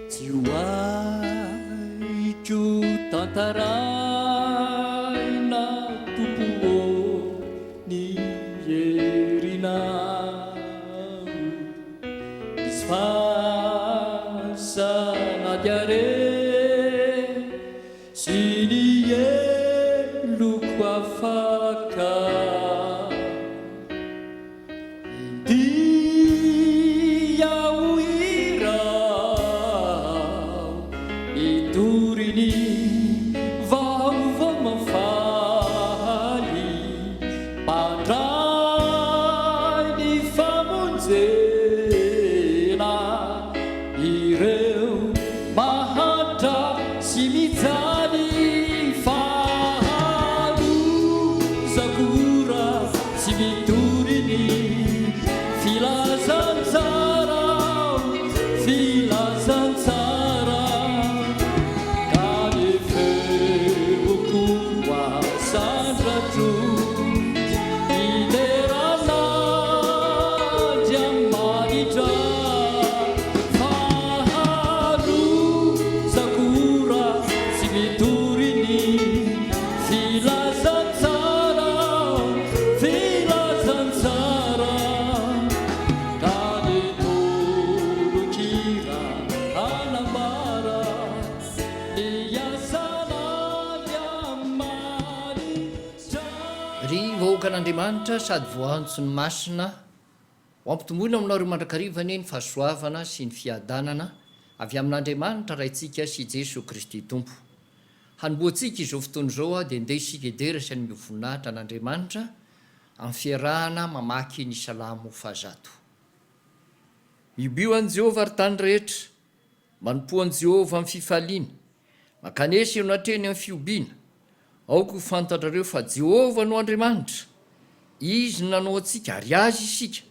tsy hoaiko tantaraina tompo ny herinao misy fasanady are sy ny eloko afaka Andriamanitra sady voantso ny masina ho ampitomboina aminao reo mandrakarivany ny fahasoavana sy ny fiadanana avy amin'Andriamanitra raintsika sy Jesosy Kristy Tompo. Hanomboantsika izao fotoana izao dia ndeha isika ederasa ny mivoninahitra an'Andriamanitra amin'ny fiarahana mamaky ny salamo fahazato. Mibio an' Jehovah ary tany rehetra, manompo an' Jehovah amin'ny fifaliana, makanesa eo natreny amin'ny fiobiana. Aoko ho fantatrareo fa Jehovah no Andriamanitra. Izy nanao antsika ary azy isika,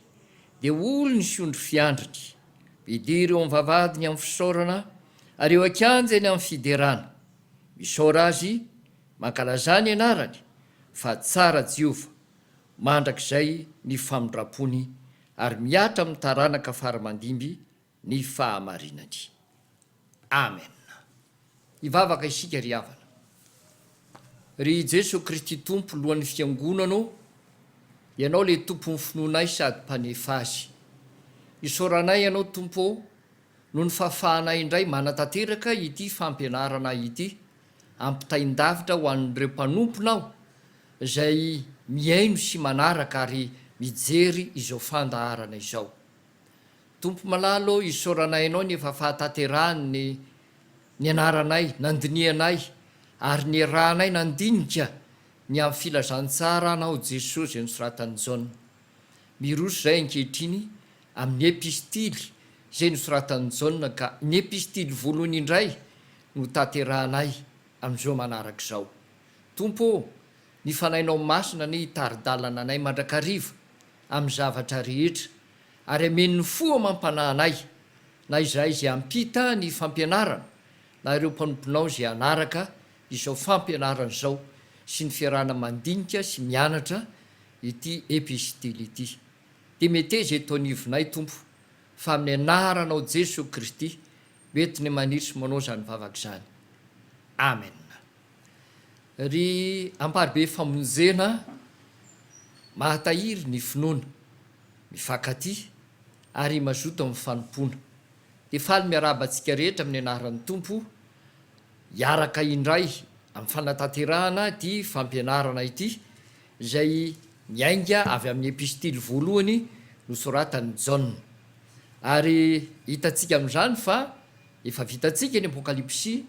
dia olony sy ondry fiandriny. Bedy ireo amin'ny vavadiny amin'ny fisaorana, ary eo akanjany amin'ny fiderana. Misaora azy, mankalaza ny anarany, fa tsara Jehovah, mandrakizay ny famindrapony, ary miatra amin'ny taranaka faramandimby ny fahamarinany. Amen. Ivavaka isika ry havana. Ry Jesosy Kristy Tompo lohan'ny fiangonanao, ianao le tompon'ny finoanay sady mpanefa azy. Isaoranay ianao Tompo no ny fahafahanay indray manatanteraka ity fampianarana ity, ampitaindavitra ho an'ireo mpanomponao izay miaino sy manaraka ary mijery izao fandaharana izao. Tompo malalo, isaoranay ianao ny efa fahatanterahany ny anaranay, nandinianay, ary ny rahanay nandinika ny amin'ny filazantsara anao Jesosy nosoratany Jaona. Miroso izay ankehitriny amin'ny epistily izay nosoratany Jaona, ka ny epistily voalohany indray no tanterahanay amin'izao manaraka izao. Tompo, ny fanainao masina ny taridalana anay mandrakariva amin'ny zavatra rehetra, ary amen'ny fo mampanahinay, na izay izay ampita ny fampianarana, na ireo mpanomponao izay anaraka izao fampianarana izao sy ny fiarahana mandinika sy mianatra ity epistily ity. Dia meteza eto anivonay Tompo, fa amin'ny anaranao Jesosy Kristy mety ny manitry manao zany vavaka izany. Amen. Ry amparibe famonjena mahatahiry ny finoana, mifankaty ary mazoto amin'ny fanompoana. Dia faly miarabantsika rehetra amin'ny anaran'ny Tompo, hiaraka indray amin'ny fanatanterahana ty fampianarana ity, izay miainga avy amin'ny epistily voalohany nosoratany Jaona. Ary hitantsika amin'izany fa efa vitantsika ny apokalipsy,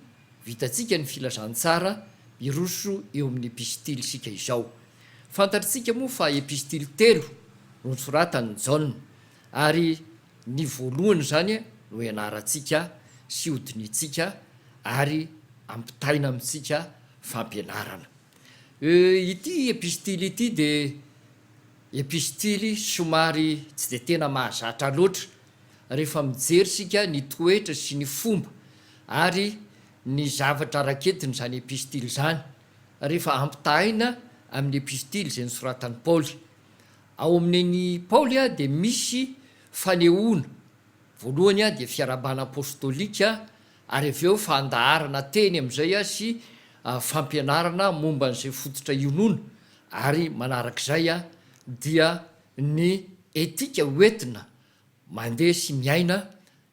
vitantsika ny filazantsara, miroso eo amin'ny epistily sika izao. Fantatritsika moa fa epistily 3 no nosoratany Jaona, ary ny voalohany zany no ianarantsika sy hodinitsika ary ampitaina amintsika fampianarana. Ity epistily ity dia epistily somary tsy dia tena mahazatra loatra rehefa mijery sika ny toetra sy ny fomba ary ny zavatra raketiny zany epistily zany, rehefa ampitaina amin'ny epistily izay nosoratany Paoly. Ao amin'iny Paoly dia misy fanehoana voalohany a dia fiarabana apôstôlika ary aveo fandaharana teny am'izay a sy fampianarana momba n'izay fototra ionona ary manarak'izay a dia ny etika hoentina mandeha sy miaina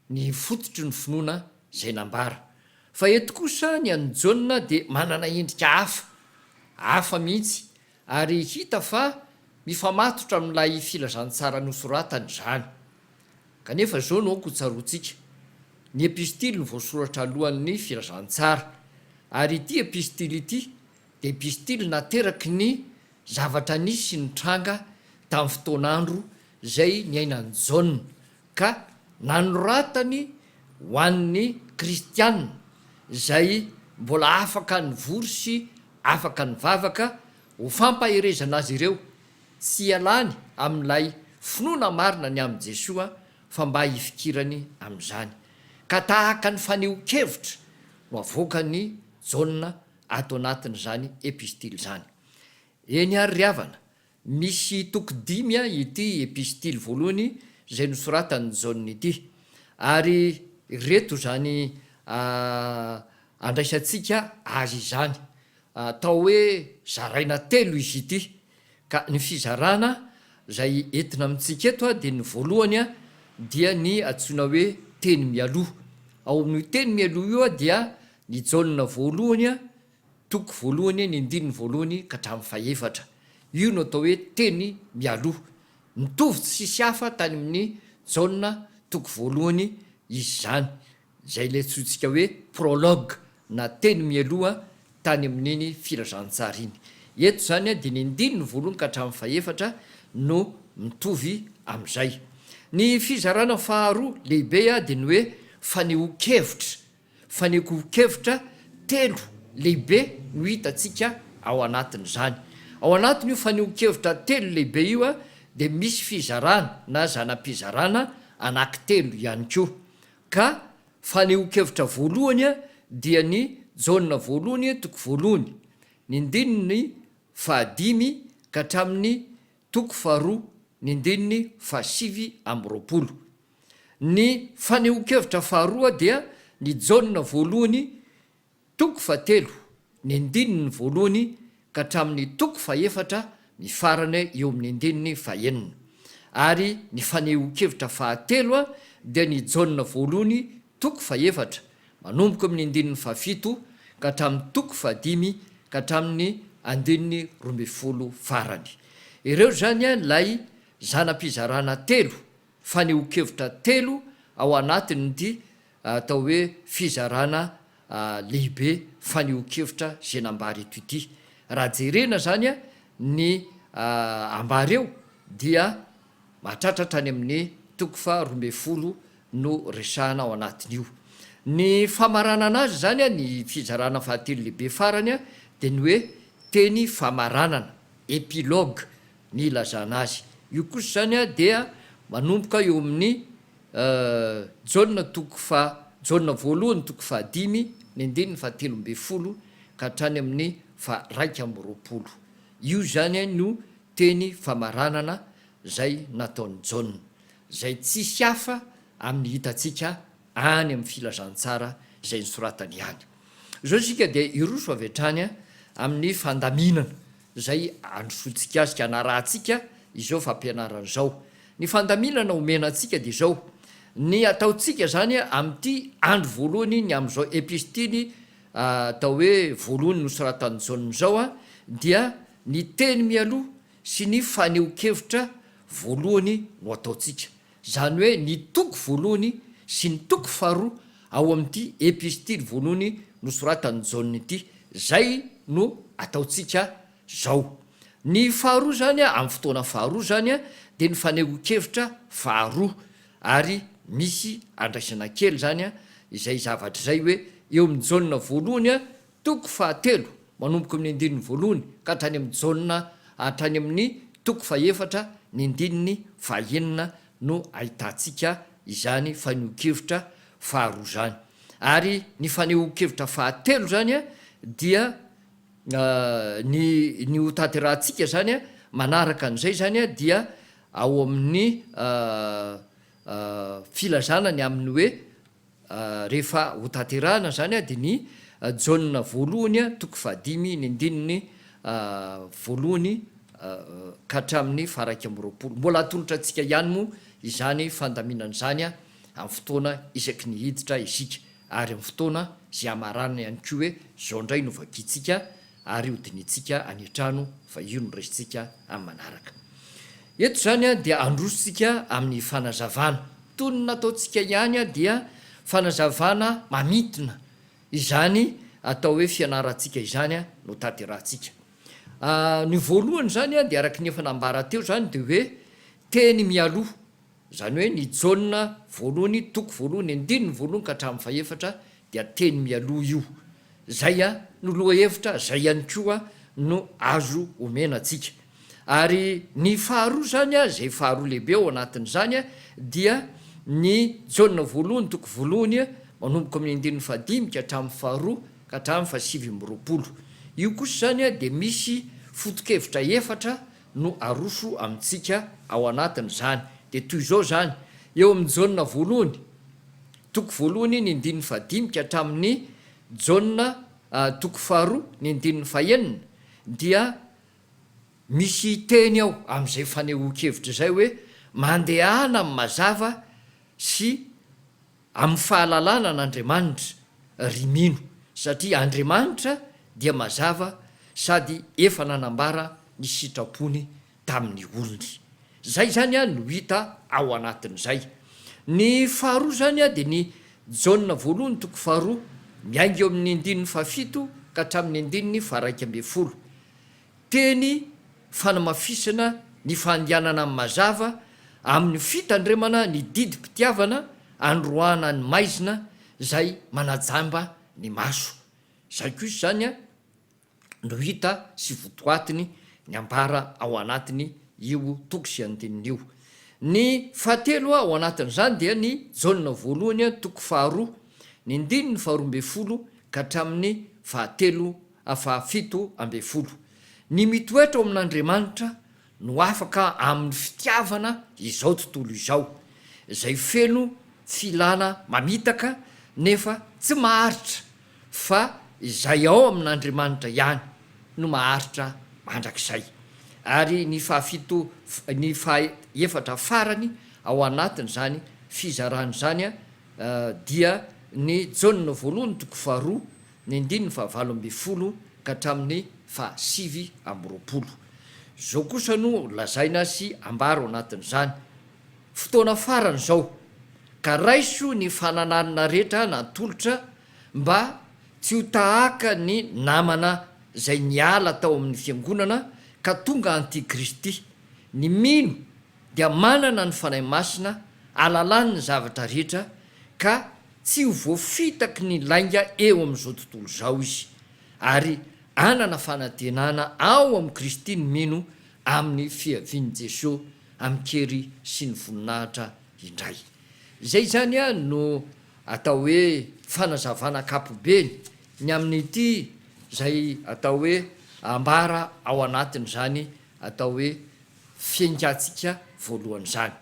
ny fototry ny finoana zay nambara fa eto kosa ny an'Jaona de manana endrika hafa mihitsy ary hita fa mifamatotra amin'ilay filazantsara nosoratany zany kanefa zao no ko tsaroantsika ny epistily ny voasoratra alohan'ny filazantsara ary ity epistily ity de epistily nateraky ny zavatra nisy sy nitranga tamin'ny fotoan'andro zay niainany Jaona ka nanoratany ho an'ny kristianina zay mbola afaka ny vory sy afaka ny vavaka ho fampaherezana azy ireo tsy alany amin'ilay finoana marina ny amin'i Jesoa fa mba hifikirany amin'izany ka tahaka ny faneho-kevitra no avoakany Jaona ato anatin'izany epistily zany. Eny ary ryavana misy toko 5 ity epistily voalohany zay nosoratany Jaona ity ary reto zany andraisantsika azy izany atao hoe zaraina telo izy ity ka ny fizarana zay entina amintsika eto a de ny voalohany a dia ny atsoina hoe teny mialoha ao amin'io teny mialoha io a dia ny Jaona voalohany a toko voalohany ny andininy voalohany ka hatramin'ny faefatra io no atao hoe teny mialoha mitovy tsy sisy hafa tany amin'ny Jaona toko voalohany izy zany zay le tsotsika hoe prologue na teny mialoha tany amin'iny filazantsara iny eto zany a de ny andininy voalohany ka hatramin'ny faefatra no mitovy am'izay. Ny fizarana faharoa lehibe a de ny hoe faneho-kevitra telo lehibe no hitatsika ao anatin'izany ao anatin'io faneho-kevitra telo lehibe io a de misy fizarana na zanam-pizarana anaky telo ihany koa ka faneho-kevitra voalohany a dia ny Jaona voalohany toko voalohany ny andininy 15 ka hatramin'ny toko 2 ny andininy 7 ny faneho-kevitra faharoa dia ny Jaona voalohany toko 3 ny andininy voalohany ka hatramin'ny toko 4 ny farany eo amin'ny andininy 9 ary ny faneho-kevitra fahatelo a dia ny Jaona voalohany toko 4 manomboka amin'ny andininy 7 ka hatramin'ny toko 5 ka hatramin'ny andininy 12 farany. Ireo zany a lay zanam-pizarana telo faneho-kevitra telo ao anatin'ity atao hoe fizarana lehibe faneho-kevitra zay nambary eto ity raha jerena zany a ny ambary eo dia mahatratratra any amin'ny toko 12 no resahana ao anatin'io. Ny famarana anazy zany a ny fizarana fahatelo lehibe farany a de ny hoe teny famaranana epilogue ny ilazana azy io kosa zany a dia manomboka eo amin'ny Jaona voalohany toko 15 ny andininy 17 ka hatrany amin'ny 20 io zany a no teny famaranana zay nataony Jaona zay tsisy hafa amin'ny hitatsika any amin'ny filazantsara zay nisoratany ihany. Zao sika de iroso avy hatrany a amin'ny fandaminana zay androsotsika azy ka anarahantsika izao fampianaran'izao. Ny fandaminana omena antsika de zao ny ataotsika zany a amin'ity andro voalohany ny am'izao epistily atao hoe voalohany nosoratany Jaona zao a dia ny teny mialoha sy ny faneho-kevitra voalohany no ataotsika zany hoe ny toko voalohany sy ny toko 2 ao amin'ity epistily voalohany nosoratany Jaona ity zay no ataotsika zao. Ny faharoa zany a amin'ny fotoana faharoa zany a de ny faneho-kevitra faharoa ary misy andraisana kely zany a izay zavatra zay hoe eo amin'ny Jaona voalohany a toko 7 manomboka amin'ny andininy voalohany ka hatrany amin'ny Jaona hatrany amin'ny toko 4 ny andininy 9 no ahitantsika izany faneho-kevitra faharoa zany ary ny faneho-kevitra fahatelo zany a dia ny hotanterahantsika zany a manaraka an'izay zany a dia ao amin'ny filazana ny amin'ny hoe rehefa ho tanterahana zany a de ny jauna voalohany a toko fahadimy ny andininy voalohany ka hatramin'ny faraiky am'roapolo mbola atolotra antsika ihany moa izany fandaminana zany a amin'ny fotoana isaky ny hiditra isika ary amin'ny fotoana zay amarana ihany ko hoe zao ndray novakitsika ary hodinitsika any an-trano fa io no resitsika amin'ny manaraka eto zany a dia andrositsika amin'ny fanazavana toy ny nataontsika ihany a dia fanazavana mamitona izany atao hoe fianarantsika izany a no tanterahantsika ny voalohany zany a de araky ny efa nambara teo zany de hoe teny mialoha zany hoe ny jauna voalohany toko voalohany andininy voalohany ka hatramin'ny faefatra dia teny mialoha io zay a no loha hevitra zay ihany koa no azo omena atsika ary ny faharoa zany a zay faharoa lehibe ao anatin'zany a dia ny jauna voalohany toko voalohany a manomboka amin'ny andininy fahadimy ka hatramin'ny faharoa ka hatramin'ny fahasivy am'roapolo io kosa zany a de misy fotokevitra efatra no aroso amintsika ao anatin' zany de toy zao zany eo amin'ny jauna voalohany toko voalohany ny andininy fahadimy ka hatramin'ny jauna toko faharoa ny andininy fahenina dia misy teny ao am'izay fanehoan-kevitra zay hoe mandehana amin'ny mazava sy amin'ny fahalalana an'Andriamanitra rimino satria Andriamanitra dia mazava sady efa nanambara ny sitrapony tamin'ny olony zay zany a no hita ao anatin'izay ny faharoa zany a de ny jauna voalohany toko faharoa miainga eo amin'ny andininy fahafito ka hatramin'ny andininy faraiky ambe folo teny fanamafisana ny fandianana amin'ny mazava amin'ny fitandremana ny didim-pitiavana androana ny maizina zay manajamba ny maso zay kosa zany a no hita sy votoatiny ny ambara ao anatiny io toko sy andininy io ny fahatelo a ao anatin'zany dia ny jauna voalohany a toko faharoa ny andininy faharoa ambe folo ka hatramin'ny fahafito ambe folo ny mitoetra ao amin'Andriamanitra no afaka amin'ny fitiavana izao tontolo izao zay feno filana mamitaka nefa tsy maharitra fa izay ao amin'Andriamanitra ihany no maharitra mandrakizay ary ny fahafito ny faefatra farany ao anatiny zany fizarany zany a dia ny jauna voalohany toko faharoa ny andininy fahavalo ambe folo ka hatramin'ny fahasivy am'roapolo zao kosa no lazaina sy ambaro ao anatin'zany fotoana farany zao ka raiso ny fanananina rehetra natolotra mba tsy ho tahaka ny namana zay niala tao amin'ny fiangonana ka tonga antikristy ny mino dia manana ny fanahy masina alalany ny zavatra rehetra ka tsy ho voafitaky ny lainga eo am'izao tontolo zao izy ary anana fanantenana ao am' Kristy ny mino amin'ny fiaviany Jesosy am'kery sy ny voninahitra indray zay zany a no atao hoe fanazavana kapobeny ny amin'ity zay atao hoe ambara ao anatin' zany atao hoe fiaingatsika voalohany zany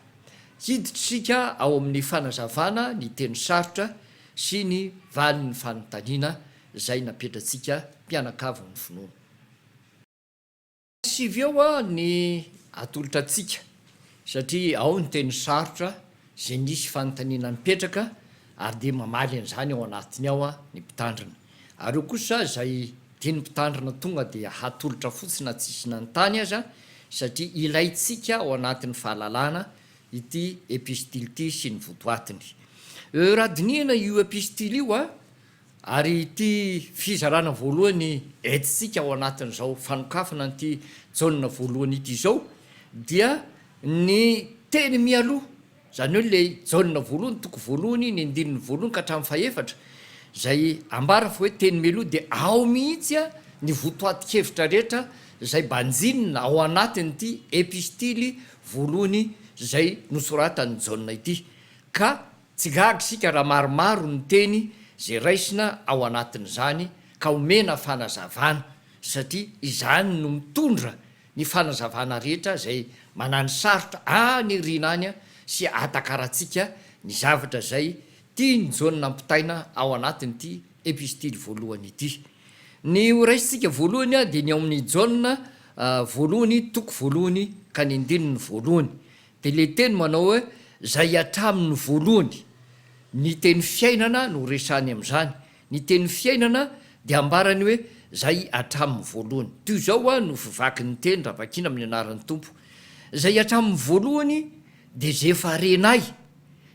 hiditritsika ao amin'ny fanazavana ny teny sarotra sy ny valin'ny fanontaniana zay napetratsika mpianakavo ny finoana sivy eo a ny atolotra atsika satria ao ny teny sarotra zay nisy fanontaniana mipetraka ary de mamaly an'izany ao anatiny ao a ny mpitandrina ary eo kosa zay teny mpitandrina tonga de hatolotra fotsiny na tsisy nanontany aza satria ilaitsika ao anatin'ny fahalalana ity epistily ity sy ny votoatiny raha dinihana io epistily io a ary ity fizarana voalohany etitsika ao anatin'izao fanokafana nyty jauna voalohany ity zao dia ny teny mialoha zany hoe le jauna voalohany toko voalohany ny andininy voalohany ka hatramin'ny faefatra zay ambara fa hoe teny mialoha de ao mihitsy a ny votoatikevitra rehetra zay banjinina ao anatin'ity epistily voalohany zay nosoratany jauna ity ka tsy gaga sika raha maromaro ny teny zay raisina ao anatin'izany ka omena fanazavana satria izany no mitondra ny fanazavana rehetra zay manany sarotra any rinany a sy atakaratsika ny zavatra zay tia ny jaona ampitaina ao anatiny ity epistily voalohany ity. Ny oraisintsika voalohany a de ny ao amin'ny jaona voalohany toko voalohany ka ny andininy voalohany de le teny manao hoe zay atramin'ny voalohany ny teny fiainana no resany am'zany. Ny teny fiainana de ambarany hoe zay atramin'ny voalohany. Toy zao a no fivaky ny teny raha vakina amin'ny anaran'ny tompo. Zay atramin'ny voalohany de zay efa renay,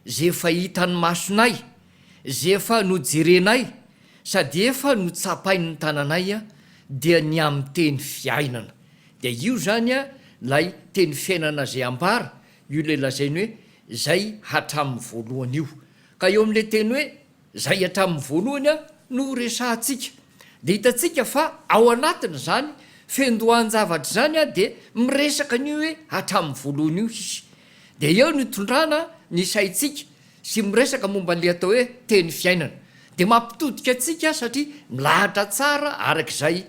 zay efa hitany masonay, zay efa nojerenay sady efa notsapainy ny tananay a dia ny amin'ny teny fiainana. De io zany a lay teny fiainana zay ambara io le lazainy hoe zay hatramin'ny voalohany io. Ka eo am'le teny hoe zay hatramin'ny voalohany a no resahantsika de hitatsika fa ao anatiny zany fendohan-javatra zany a de miresaka an'io hoe hatramin'ny voalohany io izy. De eo ny tondrana ny saitsika sy miresaka momba le atao hoe teny fiainana de mampitodika atsika satria milahatra tsara arak'izay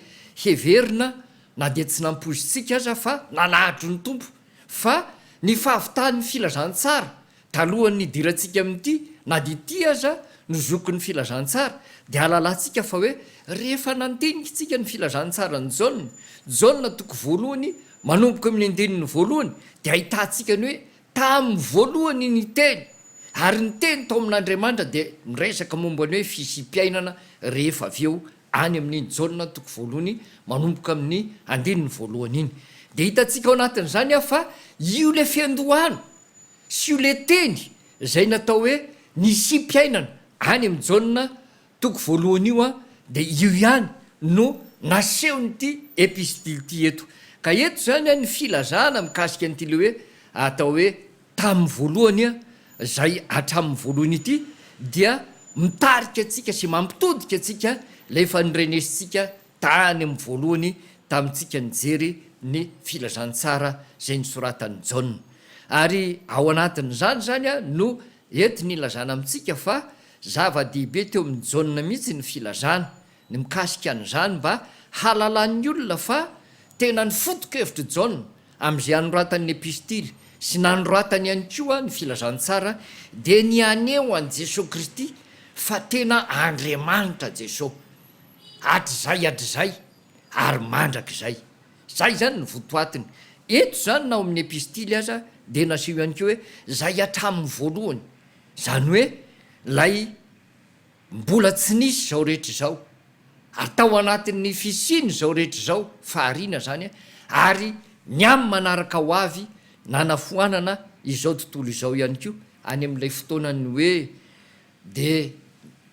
heverina na de tsy nampozitsika aza fa nanahatro ny tompo fa ny fahavitany filazantsara talohan'ny diratsika amin'ity na de ty aza no zokon'ny filazantsara de alalatsika fa hoe rehefa nantenika tsika ny filazantsara ny jaona toko voalohany manomboka amin'ny andininy voalohany de ahitantsika ny hoe tamin'ny voalohany ny teny ary ny teny tao amin'Andriamanitra de miresaka mombany hoe fisym-piainana rehefa avy eo any amin'iny jaona toko voalohany manomboka amin'ny andininy voalohany iny. De hitatsika ao anatin'zany a fa io le fiandohana sy io le teny zay natao hoe ny simpiainana any amin'ny jaona toko voalohany io a de io ihany no nasehonyity epistily ty eto. Ka eto zany a ny filazana mikasika an'ity le hoe atao hoe tamin'ny voalohany a zay hatramin'ny voalohany ity dia mitarika atsika sy mampitodika atsika le efa nyrenesitsika tany amin'ny voalohany tamintsika nijery ny filazantsara zay nisoratany jaona. Ary ao anatin'zany zany a no ety ny ilazana amitsika fa zava-dehibe teo amin'ny jaona mihitsy ny filazana ny mikasika an'zany mba halalan'ny olona fa tena ny fotok-hevitry jaona am'izay anoratany epistily sy nanoratany ihany koa ny filazantsara de ny aneo an' Jesosy Kristy fa tena Andriamanitra Jesosy hatrizay ary mandrak'izay. Zay zany ny votoatiny. Eto zany na ao amin'ny epistily aza de naseho ihany keo hoe zay hatramin'ny voalohany. Zany hoe lay mbola tsy nisy zao rehetra zao ary tao anatin'ny fisiny zao rehetra zao fahariana zany a ary ny amy manaraka ho avy nanafoanana izao tontolo izao ihany ko any amin'ilay fotoanany hoe de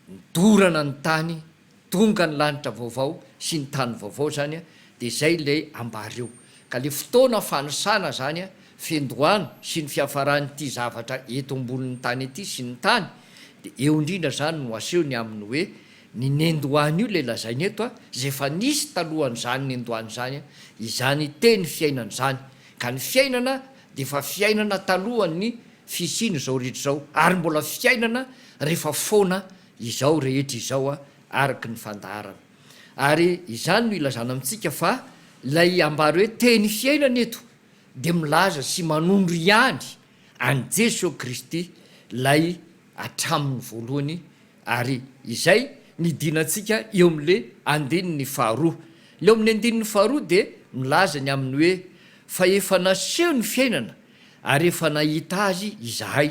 midorana ny tany tonga ny lanitra vaovao sy ny tany vaovao zany a de zay le ambary eo. Ka le fotoana fanosana zany a fendohana sy ny fiafaranyity zavatra eto ambonin'ny tany ety sy ny tany de eo indrindra zany no aseho ny aminy hoe ny nendohany io le lazainy eto a zay fa nisy talohan'zany nendohany zany a izany teny fiainana zany. Ka ny fiainana de fa fiainana talohan'ny fisiny zao rehetra zao ary mbola fiainana rehefa foana izao rehetra izao a araky ny fandaharana. Ary izany no ilazana amitsika fa lay ambary hoe teny fiainana eto de milaza sy manondro ihany any Jesosy Kristy lay atramin'ny voalohany ary izay nidinatsika eo am'le andininy faharoa. Leo amin'ny andininy faharoa de milaza ny aminy hoe fa efa naseho ny fiainana ary efa nahita azy izahay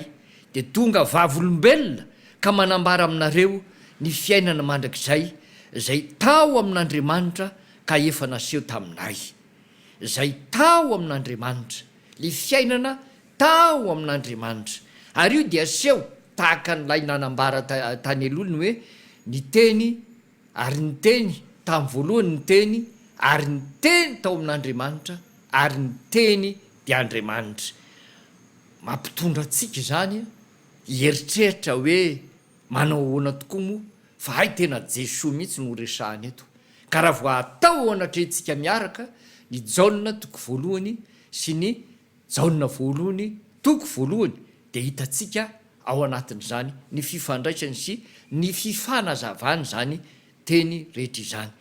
de tonga vavolombelona ka manambara aminareo ny fiainana mandrakizay zay tao amin'Andriamanitra ka efa naseho taminay. Zay tao amin'Andriamanitra le fiainana tao amin'Andriamanitra ary io de aseho tahaka nylay nanambara tany elolony hoe ny teny ary ny teny tamin'ny voalohany ny teny ary ny teny tao amin'Andriamanitra ary ny teny de Andriamanitra. Mampitondra atsika zany hieritreritra hoe manao ahoana tokoa moa fa hay tena Jesosy mihitsy no resahany eto. Ka raha vo atao anatrentsika miaraka ny jaona toko voalohany sy ny jaona voalohany toko voalohany de hitatsika ao anatin'zany ny fifandraisany sy ny fifanazavany zany teny rehetra izany.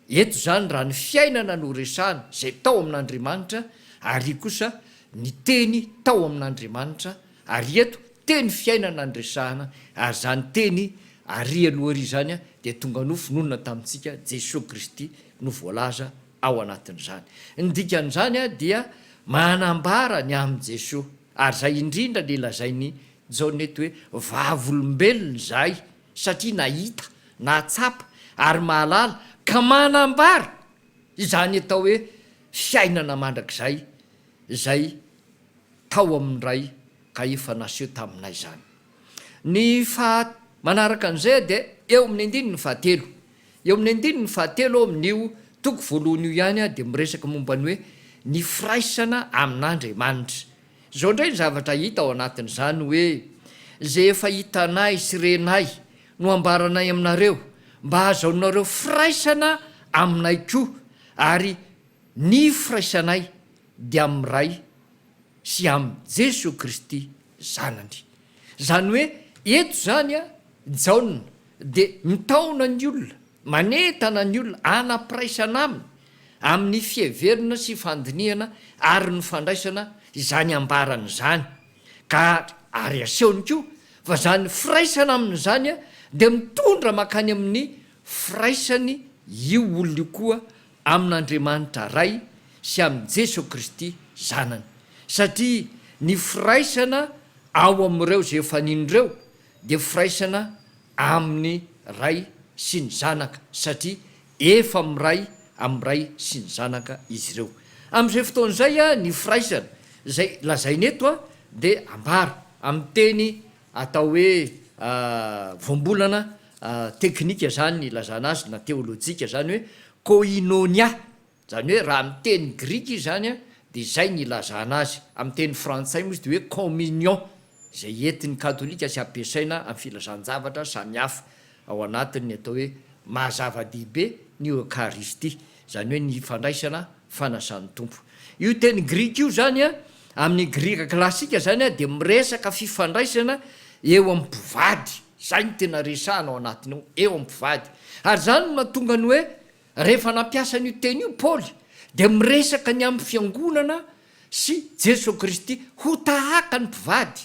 Eto zany raha ny fiainana no resahana zay tao amin'Andriamanitra ary kosa ny teny tao amin'Andriamanitra ary eto teny fiainana andresahana ary zany teny ary aloha ry zany a dia tonga no finonona tamintsika jesosy kristy no voalaza ao anatin'izany ny dikan'izany a dia manambara ny amin' jesosy ary zay indrindra le lazainy jaona eto hoe vavolombelona zay satria nahita natsapa ary mahalala ka manambara izany atao hoe fiainana mandrakizay zay tao amin'ny ray ka efa naseho taminay zany ny manaraka an'izay dia eo amin'ny andiny ny fahatelo eo amin'ny andiny ny fahatelo amin'io toko voalohany io ihany a dia miresaka mombany hoe ny firaisana amin'andriamanitra zao indray ny zavatra hita ao anatin'izany hoe zay efa hitanay sy renay no ambaranay aminareo mba hahazaonareo firaisana aminay koa ary ny firaisanay dia amin'ray sy am' jesosy kristy zanany zany hoe eto zany a jaona dia mitaona ny olona manentana ny olona anapiraisana aminy amin'ny fieverina sy fandiniana ary ny fandraisana izany ambarany zany ka ary asehony koa fa zany firaisana amin'izany a dia mitondra makany amin'ny firaisany io olona io koa amin'andriamanitra ray sy am' jesosy kristy zanany satria ny firaisana ao am'ireo zay efa ninireo dia firaisana amin'ny ray sy ny zanaka satria efa miray am'ray sy ny zanaka izy ireo am'izay fotoan'izay a ny firaisana zay lazainy eto a dia ambara amin'ny teny atao hoe voambolana teknika zany ny lazana azy na teolojika zany hoe koinonia zany hoe raha amin'ny teny grika izy zany a dia zay ny lazana azy amin'ny teny frantsay moa izy dia hoe communion zay entin'ny katolika sy ampiasaina amin'ny filazan-javatra samihafa ao anatiny atao hoe mahazava-dehibe ny eukaristia zany hoe ny fandraisana fanasan'ny tompo io teny grika io zany a amin'ny grika klasika zany a dia miresaka fifandraisana eo am'mpivady zay ny tena resahana ao anatiny ao eo am'mpivady ary zany no mahatonga ny hoe rehefa nampiasa n'io teny io paoly dia miresaka ny amin'ny fiangonana sy jesosy kristy ho tahaka ny mpivady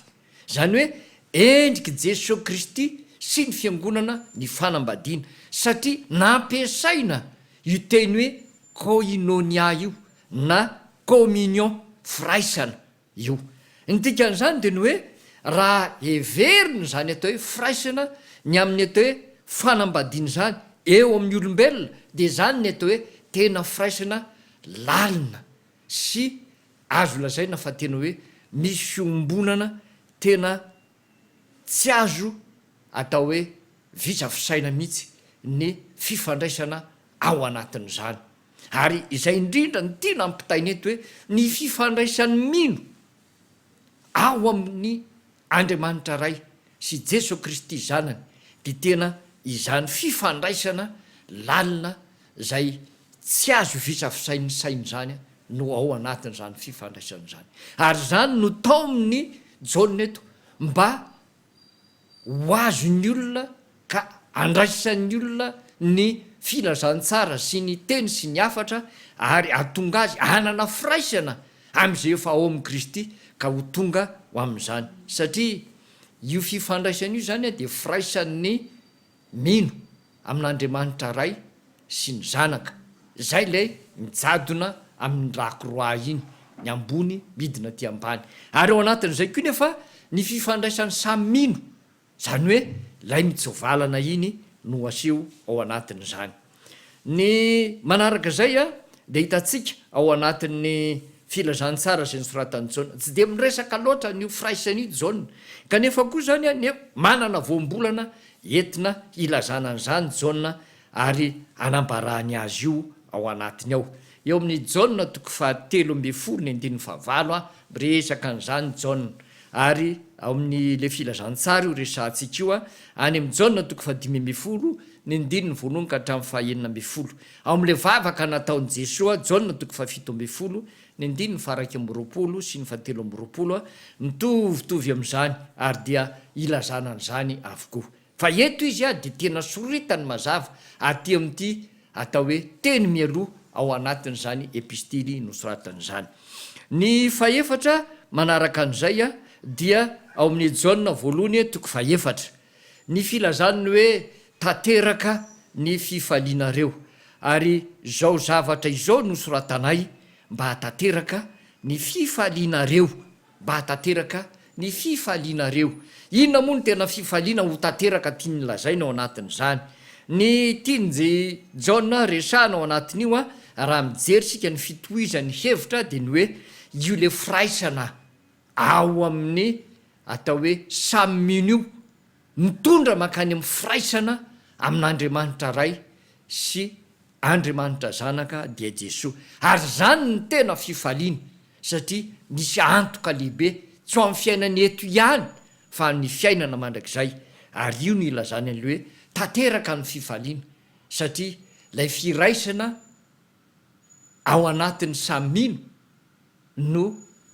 zany hoe endriky jesosy kristy sy ny fiangonana ny fanambadiana satria nampiasaina io teny hoe koinonia io na communion firaisana io ny dikan'izany dia ny hoe raha everiny zany atao hoe firaisana ny amin'ny atao hoe fanambadiana zany eo amin'ny olombelona dia zany ny atao hoe tena firaisana lalina sy azo lazaina fa tena hoe misy fiombonana tena tsy azo atao hoe visa fisaina mihitsy ny fifandraisana ao anatin'izany ary izay indrindra ny tiana ampitaina eto hoe ny fifandraisan'ny mino ao amin'ny andriamanitra ray sy jesosy kristy zanany dia tena izany fifandraisana lalina zay tsy azo visa fisain'ny sainy zany no ao anatin'izany fifandraisan'izany ary zany no tao amin'ny jaona eto mba ho azony olona ka andraisan'ny olona ny filazantsara sy ny teny sy ny afatra ary atonga azy anana firaisana am'izay efa ao amin'i kristy ka ho tonga ho amin'izany satria io fifandraisana io zany a dia firaisan'ny mino amin'andriamanitra ray sy ny zanaka zay lay mijadona amin'ny lakroa iny ny ambony midina ty ambany ary ao anatin'izay koa nefa ny fifandraisany samy mino zany hoe lay mitsovalana iny no aseho ao anatin'izany ny manaraka zay a dia hitatsika ao anatin'ny filazantsara zay nysoratany jaona tsy dia miresaka loatra nyo firaisan'io jaona kanefa koa zany a manana voambolana entina ilazana an'izany jaona ary anambarahany azy io ao anatiny ao eo amin'ny jaona toko fahatelo ambe folo ny andininy fahavalo a miresaka an'izany jaona ary ao amin'ny le filazantsara io resahantsika io a any amin'ny jaona toko fahadimy ambe folo ny andininy voalohany ka hatramin'ny fahaenina ambe folo ao amin'le vavaka nataon'i jesosy a jaona toko fahafito ambe folo ny andininy faraky ambyroapolo sy ny fahatelo ambyroapolo a mitovitovy amin'izany ary dia ilazana an'izany avokoa fa eto izy a dia tena soritany mazava aty amin'ity atao hoe teny mialoha ao anatin'izany epistily nosoratan'izany ny faefatra manaraka an'izay a dia ao amin'ny jaona voalohany toko faefatra ny filazany hoe tanteraka ny fifalianareo ary zao zavatra izao nosoratanay mba hatanteraka ny fifalianareo mba hatanteraka ny fifalianareo inona moa no tena fifaliana ho tanteraka tia ny lazaina ao anatin'izany ny tiany jaona resahna ao anatin'io a raha mijery sika ny fitohizany hevitra de ny hoe io le firaisana ao amin'ny atao hoe samymino io mitondra makany amin'ny firaisana amin'andriamanitra ray sy andriamanitra zanaka dia jesosy ary zany ny tena fifaliana satria misy antoka lehibe tsy ho amin'ny fiainany eto ihany fa ny fiainana mandrakizay ary io ny ilazany an'le hoe tanteraka ny fifaliana satria lay firaisana ao anatin'ny samymino no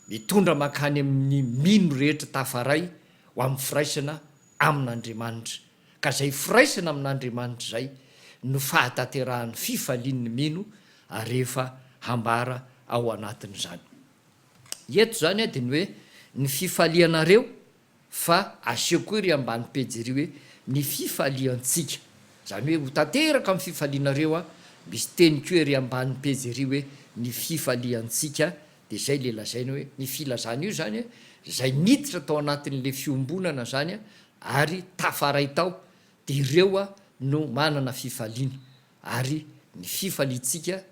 mitondra makany amin'ny mino rehetra tafaray ho amin'ny firaisana amin'andriamanitra ka zay firaisana amin'andriamanitra zay no fahataterahan'ny fifalian'ny mino rehefa hambara ao anatin'izany eto zany a de ny hoe ny fifalianareo fa aseko ry ambany pejery hoe ny fifaliantsika zany hoe ho tanteraka amin'ny fifalianareo a misy teny ko ery ambany pejery hoe ny fifaliantsika de zay le lazainy hoe ny filazana io zany zay niditra tao anatin'le fiombonana zany ary tafaray tao de ireo a no manana fifaliana ary ny fifaliantsika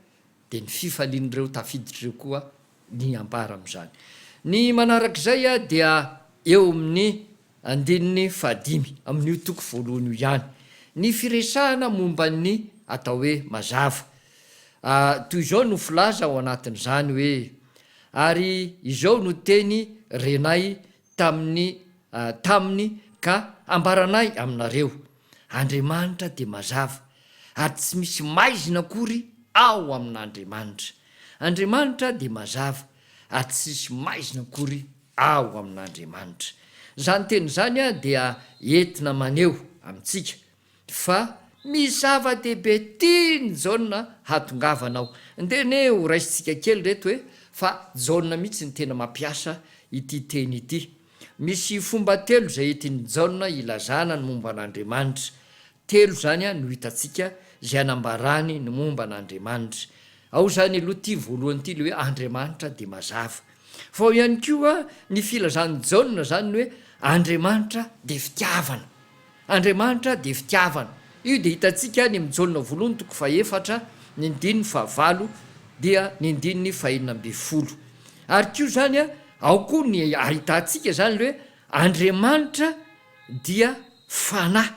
de ny fifalian'ireo tafiditrireo koa ny ambara am'izany ny manarak'izay a dia eo amin'ny andininy fahadimy amin'io toko voalohany io ihany ny firesahana momba ny atao hoe mazava toy izao no filaza ao anatin'izany hoe ary izao no teny renay taminy ka ambaranay aminareo andriamanitra de mazava ary tsy misy maizina akory ao amin'andriamanitra andriamanitra de mazava ary tsy misy maizina akory ao amin'andriamanitra zany teny zany a dia entina maneo amintsika fa misy zava-dehibe tiany jaona hatongavanao ndene ho raisintsika kely reto hoe fa jaona mihitsy ny tena mampiasa ity teny ity misy fomba telo zay etiny jaona ilazana ny momba an'andriamanitra telo zany a no hitantsika zay anambarany ny momba an'andriamanitra ao zany aloha ty voalohany ty le hoe andriamanitra de mazava fa ao ihany koa ny filazany jaona zany ny hoe andriamanitra de fitiavana andriamanitra de fitiavana io de hitantsika ny mijaona voalohany toko faefatra ny ndininy fahavalo dia ny ndininy fahenina amby folo ary ko zany a ao koa ny ahitantsika zany le hoe andriamanitra dia fanahy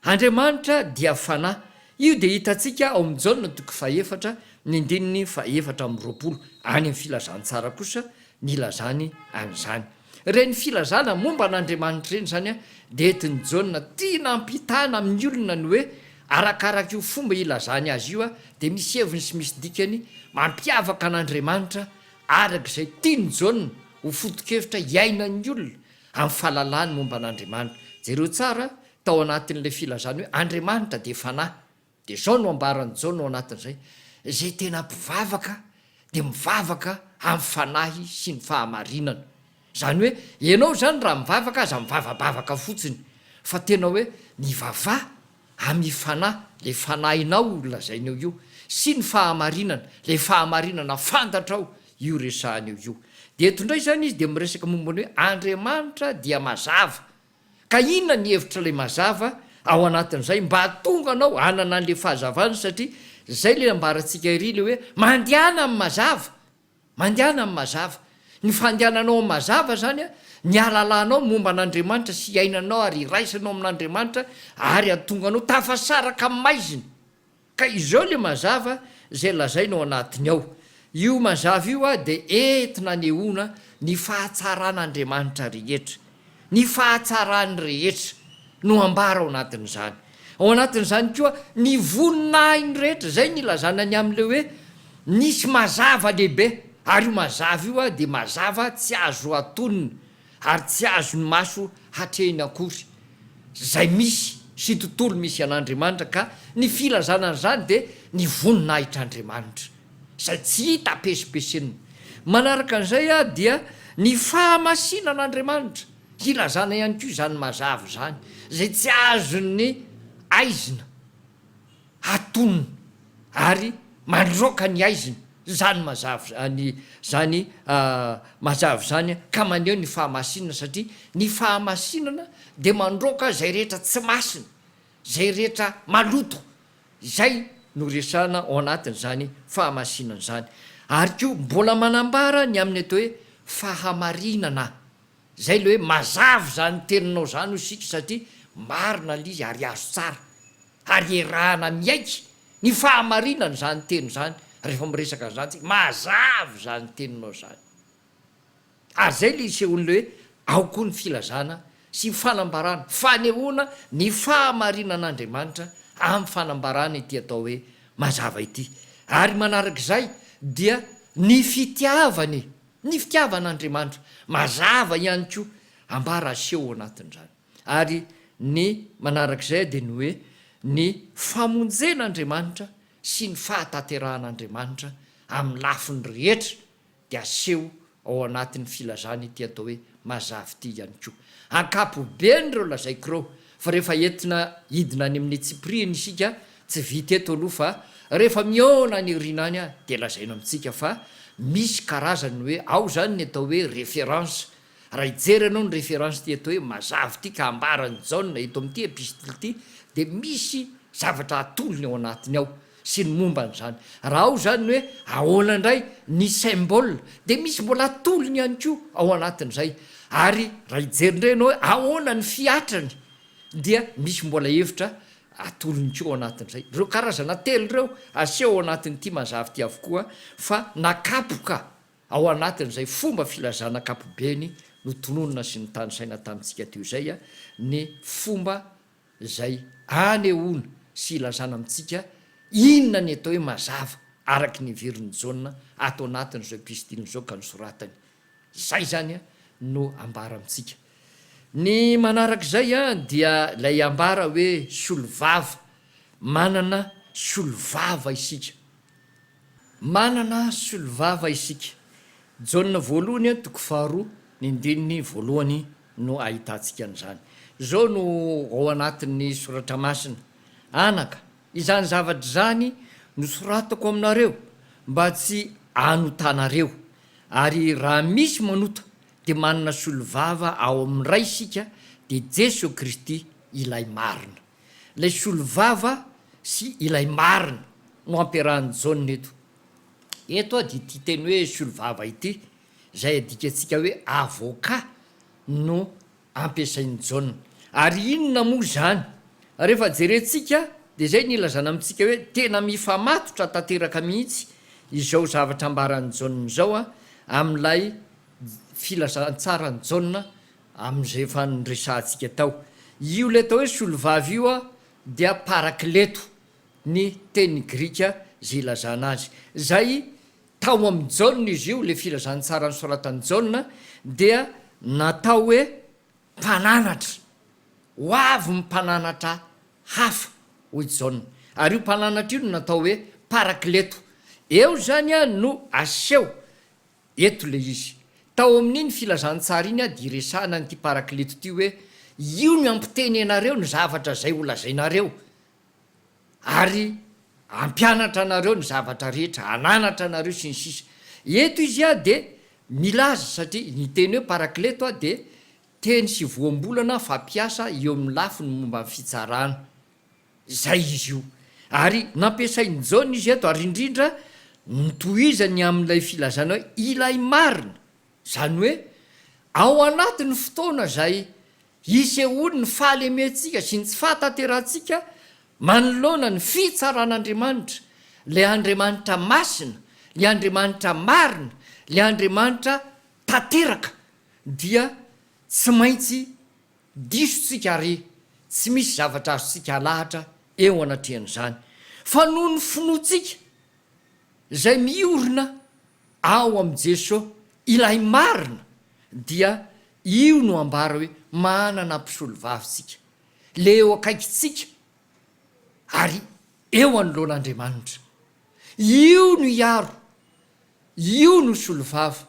andriamanitra dia fanahy io de hitantsika ao mijaona toko faefatra ny ndininy faefatra am'roapolo any amin'ny filazantsara kosa ny lazany an'izany reny filazana momba an'andriamanitra reny zany a de etiny jaona tia nampitana amin'ny olona ny hoe arakaraka io fomba ilazany azy io a de misy heviny sy misy dikany mampiavaka an'andriamanitra arak'izay tiany jaona ho fotokevitra iainan'ny olona amin'ny fahalalany momba an'andriamanitra jereo tsara tao anatin'le filazany hoe andriamanitra de fanahy de zao no ambarany jaona ao anatin'izay zay tena mpivavaka de mivavaka amin'ny fanahy sy ny fahamarinana zany hoe ianao zany raha mivavaka aza mivavabavaka fotsiny fa tena hoe ny vava amin'ny fanahy le fanahinao lazainao io sy ny fahamarinana le fahamarinana fantatrao io resahan'io io de eto indray zany izy de miresaka mombany hoe andriamanitra dia mazava ka inona ny hevitra le mazava ao anatin'izay mba tonga anao anana an'le fahazavany satria zay le ambarantsika iry le hoe mandehana amin'ny mazava mandehana amin'ny mazava ny fandehananao amin'ny mazava zany a ny alalanao momba an'andriamanitra sy iainanao ary iraisanao amin'andriamanitra ary atonga anao tafasaraka amin'ny maizina ka izao le mazava zay lazainao anatiny ao io mazava io a de entina nehoana ny fahatsaran'andriamanitra rehetra ny fahatsarany rehetra no ambara ao anatin'izany ao anatin'izany koa ny voninahiny rehetra zay ny lazanany am'le hoe nisy mazava lehibe ary io mazava io a de mazava tsy azo atonina ary tsy azo ny maso hatrehiny akory zay misy sy tontolo misy an'andriamanitra ka ny filazanan'zany de ny voninahitr'andriamanitra zay tsy hita pesipesena manaraka an'izay a dia ny fahamasinan'andriamanitra ilazana ihany ko zany mazava zany zay tsy azony aizina atonona ary mandroka ny aizina zany mazava zany mazava zany ka maneho ny fahamasinana satria ny fahamasinana de mandroka zay rehetra tsy masina zay rehetra maloto zay no resana ao anatiny zany fahamasinana zany ary ko mbola manambara ny amin'ny atao hoe fahamarinana zay le hoe mazava zany teninao zany ho sika satria marina lizy ary azo tsara ary erahana miaiky ny fahamarinana zany teny zany rehefa miresaka zany tsika mazava zany teninao zany ary zay le isehoany le hoe ao koa ny filazana sy fanambarana fanehoana ny fahamarinan'andriamanitra amin'ny fanambarana ity atao hoe mazava ity ary manarak'izay dia ny fitiavan'andriamanitra mazava ihany ko ambara aseho anatin'zany ary ny manarak'izay de ny hoe ny famonjen'andriamanitra sy ny fahataterahan'andriamanitra amin'ny lafiny rehetra de aseho ao anatin'ny filazana ity atao hoe mazava ity ihany ko ankapobeny reo lazaiko reo fa rehefa entina hidina any amin'ny tsipriny isika tsy vita eto aloha fa rehefa miona ny rinany a de lazaino amitsika fa misy karazany hoe ao zany ny atao hoe référence raha ijery anao ny référence ty atao hoe mazava ty ka ambarany jaona eto am'ty epistily ty de misy zavatra atolony ao anatiny ao sy ny momba n'zany raha ao zany ny hoe ahoana indray ny symbole de misy mbola atolony ihany ko ao anatin'zay ary raha ijerindray anao hoe ahoana ny fiatrany dia misy mbola hevitra atolony ko ao anatin'zay reo karazana telo reo aseho ao anatin'ity mazava ty avokoa fa nakapoka ao anatin'zay fomba filazana kapobeny no tononona sy ny tany saina tamintsika teo zay a ny fomba zay anehoana sy ilazana amitsika inona ny atao hoe mazava araky ny veriny jauna atao anatin'zao epistiliny zao ka nosoratany zay zany a no ambara amitsika ny manarak'izay a dia lay ambara hoe solovava manana solovava isika jauna voalohany a toko faharoa ny ndininy voalohany no ahitantsika an'zany zao no ao anatin'ny soratra masina anaka izany zavatra zany nosoratako aminareo mba tsy anotanareo ary raha misy manota de manana solovava ao amin'n'iray isika de jesosy kristy ilay marina lay solovava sy ilay marina no ampiarahany jauna eto a de ty teny hoe solovava ity zay adikatsika hoe avocat no ampiasainy jauna ary inona moa zany rehefa jerentsika de zay nilazana amitsika hoe tena mifamatotra tanteraka mihitsy izao zavatra ambarany jauna zao a am'lay filazantsarany jauna am'zay efa nresantsika tao io le atao hoe solovava io a dia parakleto ny teny grika zay ilazana azy zay tao amy jauna izy io le filazantsara ny soratany jauna dia natao hoe mpananatra ho avy mimpananatra hafa hoy jauna ary io mpananatra io no natao hoe parakleto eo zany a no aseho eto le izy tao amin'iny filazantsara iny a de iresana nyty parakleto ty hoe io no ampiteny anareo ny zavatra zay ho lazainareo ary ampianatra anareo ny zavatra rehetra ananatra anareo sy ny sisa eto izy a de milaza satria nyteny hoe parakleto a de teny sy voambolana fampiasa eo amin'ny lafo ny momba ny fitsarana zay izy io ary nampiasainy jauna izy eto ary indrindra nitohizany amin'ilay filazana hoe ilay marina zany hoe ao anatin'ny fotoana zay isehoany ny fahalementsika sy ny tsy fahatanterantsika manoloana ny fitsaran'andriamanitra le andriamanitra masina le andriamanitra marina le andriamanitra tanteraka dia tsy maintsy disotsika ary tsy misy zavatra azotsika alahatra eo anatrehan'zany fa noho ny finoatsika zay miorina ao am' jesosy ilay marina dia io no ambara hoe manana mpisolovavitsika le eo akaikitsika ary eo anoloan'andriamanitra io no iaro io no solovava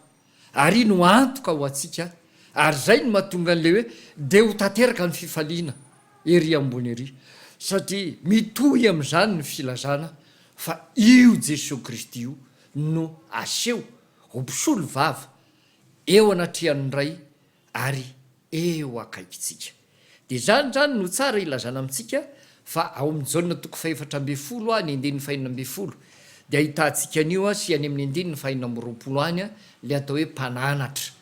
ary no antoka ho atsika ary zay no mahatonga an'le hoe de ho tanteraka ny fifaliana ery ambony ery satria mitohy am'izany ny filazana fa io Jesosy Kristy io no aseho ho mpisolo vava eo anatrehan'ny ray ary eo akaikitsika de zany no tsara ilazana amintsika fa ao amin'ny jaona toko faefatra ambe folo ny andininy fahinina ambe folo de ahitantsika an'io sy any amin'ny andininy fahinina amby roapolo any le atao hoe mpananatra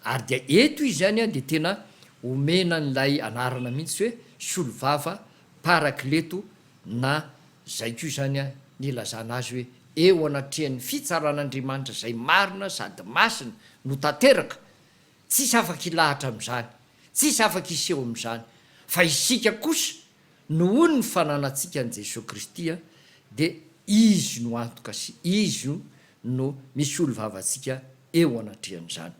ary dia eto izy zany de tena omena n'lay anarana mihitsy hoe solo vava parakleto na zay koa zany ny lazana azy hoe eo anatrehan'ny fitsaran'Andriamanitra zay marina sady masina no tanteraka tsisy afaka ilahatra am'izany tsisy afaka iseho am'izany fa isika kosa noho ny fananatsika an' Jesosy Kristy de izy no antoka sy izy no misy olo vavatsika eo anatrehan'izany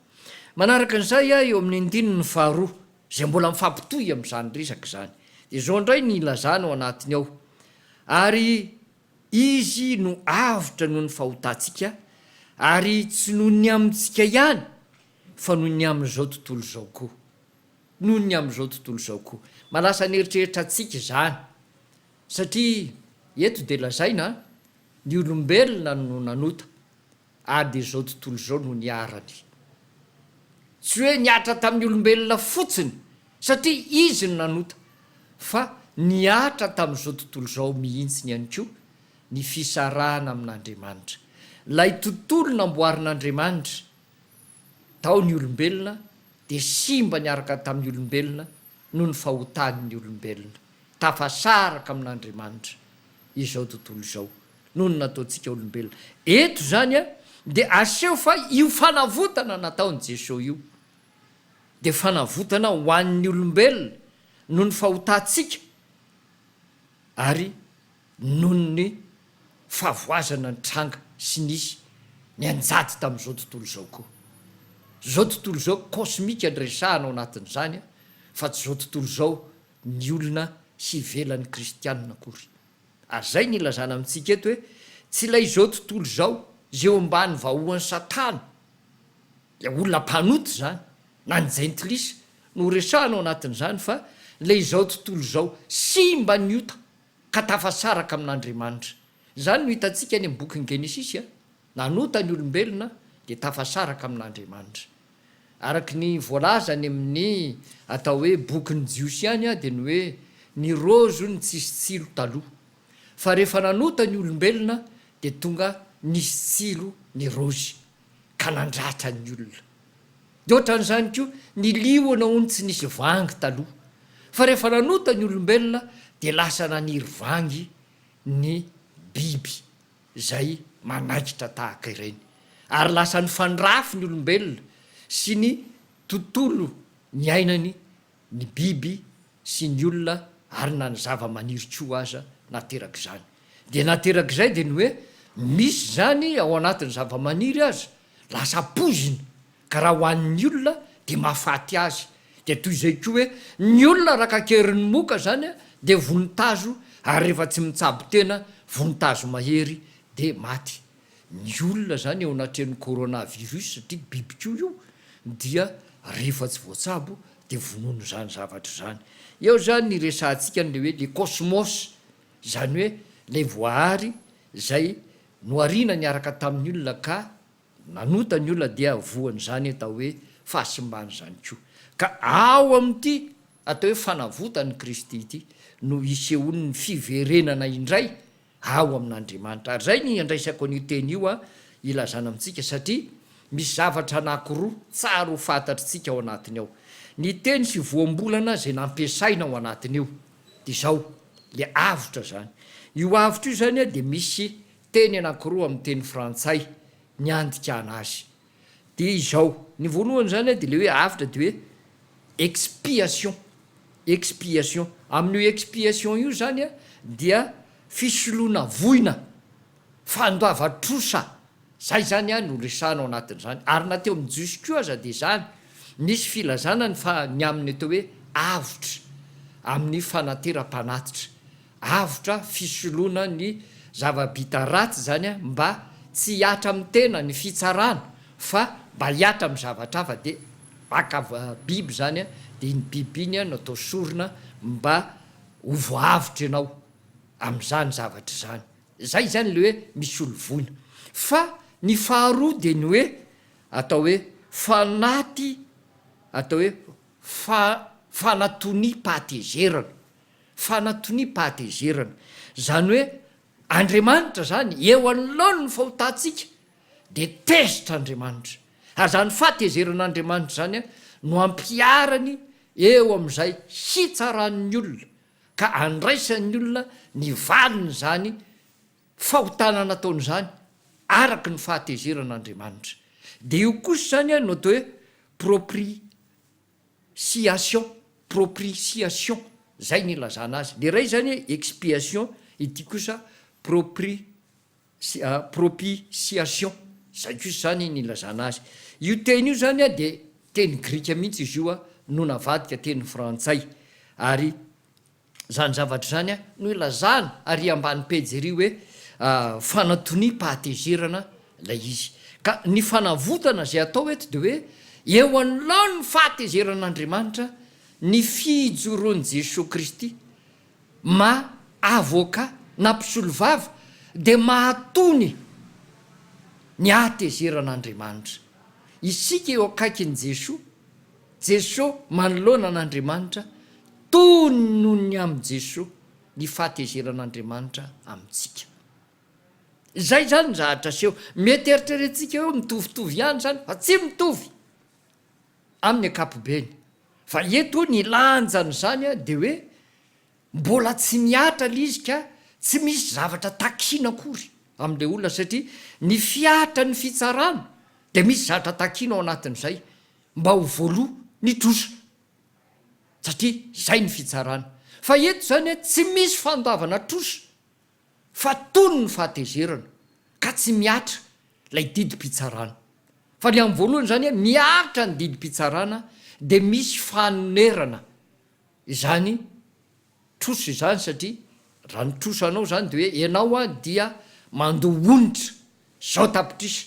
manaraka an'izay eo amin'ny andininy faharoa zay mbola mifampitohy am'izany resaka zany de zao ndray ny ilazana ao anatiny ao ary izy no avitra noho ny fahotantsika ary tsy noho ny amintsika ihany fa noho ny amin'izao tontolo zao koa noho ny amin'izao tontolo zao koa malasa nyeritreritra atsika zany satria eto de lazaina ny olombelona no nanota ary de zao tontolo zao no ny arany tsy hoe niatra tamin'ny olombelona fotsiny satria izy no nanota fa niatra tamin'izao tontolo zao mihintsiny ihany koa ny fisarahana amin'Andriamanitra lay tontolo namboarin'Andriamanitra tao ny olombelona de simba niaraka tamin'ny olombelona noho ny fahotan'ny olombelona tafasaraka amin'Andriamanitra izao tontolo izao noho ny nataontsika olombelona eto zany de aseho fa io fanavotana nataony Jesosy io de fanavotana ho an'ny olombelona noho ny fahotantsika ary noho ny fahavoazana ny tranga sy nisy ny anjady tamin'izao tontolo zao koa zao tontolo zao kosmika nresahana ao anatin'izany fa tsy zao tontolo zao ny olona sy velan'ny kristianina akory ary zay ny ilazana amintsika eto hoe tsy ilay zao tontolo zao zay eo ambany vahoan'ny satana le olona mpanoto zany na ny jentilisa no resahana ao anatin'izany fa le zao tontolo zao simba ny ota ka tafasaraka amin'Andriamanitra zany no hitantsika any amin'ny boky ny Genesisy nanota ny olombelona de tafasaraka amin'Andriamanitra araky ny voalaza ny amin'ny atao hoe bokyny jiosy any de ny hoe ny rozo ny tsisy tsilo taloha fa rehefa nanota ny olombelona de tonga nisy tsilo ny rozy ka nandratra ny olona de ohatran'izany koa ny liona ony tsy nisy vangy taloha fa rehefa nanota ny olombelona de lasa naniry vangy ny biby zay manaikitra tahaka ireny ary lasa ny fandrafy ny olombelona sy ny tontolo ny ainany ny biby sy ny olona ary na ny zava-maniry koa aza nateraka zany de nateraka zay de ny hoe misy zany ao anatin'ny zava-maniry azy lasa pozina ka raha ho an'ny olona de mahafaty azy de toy izay koa hoe ny olona rakakerin'ny moka zany de vonintazo ary rehefa tsy mitsabo tena vonintazo mahery de maty ny olona zany eo anatrehan'ny coronavirus satria bibikio io dia rehefa tsy voatsabo de vonono zany zavatra zany eo zany ny resantsika n'le hoe le kosmosy zany hoe le voahary zay noarina niaraka tamin'ny olona ka nanota ny olona dia voany zany atao hoe fahasimbany zany koa ka ao amin'ity atao hoe fanavotany Kristy ity no isehony ny fiverenana indray ao amin'Andriamanitra ary zay ny andraisako an'io teny io ilazana amintsika satria misy zavatra anankiroa tsara ho fantatritsika ao anatiny ao ny teny sy voambolana zay nampiasaina ao anatiny io de zao le avitra zany io avitra io zany de misy teny anankiroa amin'ny teny frantsay ny andikana azy de izao ny voalohany zany de le hoe avitra de hoe expiation amin'io expiation io zany dia fisoloana voina fandoava-trosa zay zany no resana ao anatin'izany ary nateo amin'ny jiosy koa aza de zany nisy filazana ny amin'ny atao hoe avitra amin'ny fanatera-panatitra avitra fisoloana ny zava-bita ratsy zany mba tsy hiatra amin'ny tena ny fitsarana fa mba hiatra amin'ny zavatra hafa de baka biby zany a de iny biby iny a no atao sorona mba ho voavitra ianao am'izany zavatra zany. Zay zany le hoe misy olo voina. Fa ny faharoa de ny hoe atao hoe fanaty atao hoe fanatony pahatezerana, fanatony pahatezerana. Zany hoe Andriamanitra zany eo anoloany ny fahotantsika de tezitra Andriamanitra. Ary zany fahatezeran'Andriamanitra zany a no ampiarany eo am'izay hitsaran'ny olona ka andraisan'ny olona ny valiny zany fahotana nataony zany araky ny fahatezeran'Andriamanitra. De io kosa zany a no atao hoe propitiation zay ny ilazana azy. Le ray zany expiation, ity kosa propitiation, zay kosa zany ny ilazana azy. Io teny io zany a de teny grika mihitsy izy io a no navadika teny frantsay. Ary zany zavatra zany a no ilazana ary ambany pejy hoe fanatony pahatezerana lay izy. Ka ny fanavotana zay atao eto de hoe eo anoloany ny fahatezeran'Andriamanitra ny fijoroan'i Jesosy Kristy avoka na mpisolo vava de mahatony ny ahatezeran'Andriamanitra. Isika eo akaikin'i Jesosy manoloana an'Andriamanitra tony noho ny am' Jesosy ny fahatezeran'Andriamanitra amintsika. Zay zany zahatra seho. Mety eritreretintsika hoe mitovitovy ihany zany fa tsy mitovy amin'ny ankapobeny. Fa eto ny lanjany zany a de hoe mbola tsy miatra le izy ka tsy misy zavatra takina akory am'le olona, satria ny fiatra ny fitsarana de misy zavatra takina ao anatin'izay mba ho voaloha ny trosa, satria zay ny fitsarana. Fa eto zany a tsy misy fandavana trosa fa tony ny fahatezerana ka tsy miatra lay didim-pitsarana. Fa ny amin'ny voalohany zany a miatra ny didim-pitsarana de misy fanonerana izany trosa izany, satria raha ny trosanao zany de hoe ianao a dia mandohonitra zao tapitrisa,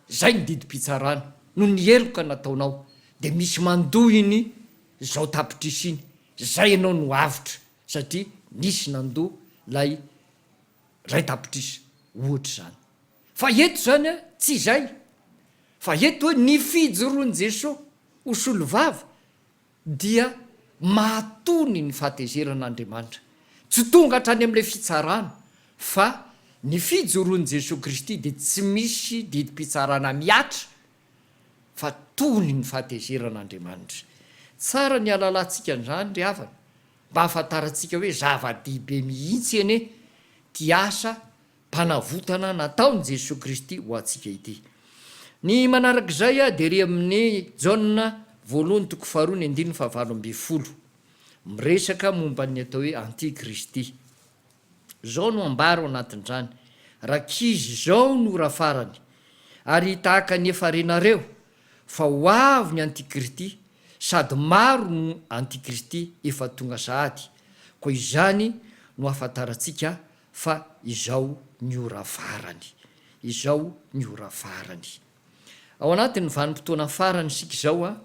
zay ny didim-pitsarana no ny eloka nataonao de misy mandohiny zao tapitrisa iny, zay ianao no avitra satria nisy nandoha lay ray tapitrisa ohatra zany. Fa eto zany a tsy zay, fa eto hoe ny fijoroan'i Jesosy ho solo vava dia mahatony ny fahatezeran'Andriamanitra. Tsy tonga hatrany am'le fitsarana, fa ny fijoroan'i Jesosy Kristy de tsy misy didim-pitsarana miatra fa tony ny fahatezeran'Andriamanitra. Tsara ny alalantsika an'izany ry havana mba hahafantarantsika hoe zava-dehibe mihitsy ene ty asa mpanavotana nataon'i Jesosy Kristy ho antsika ity. Ny manarak'izay a de ry amin'ny Jaona 1:2-9 miresaka momba ny atao hoe antikristy. Zao no ambaro anatin'izany: rakizy zao no rafarany ary tahaka ny efa renareo fa ho avy ny antikristy, sady maro no antikristy efa tonga sahady. Koa izany no ahafantarantsika fa izao ny orafarany, izao ny orafarany. Ao anatin'ny vanim-potoana farany sika zao a,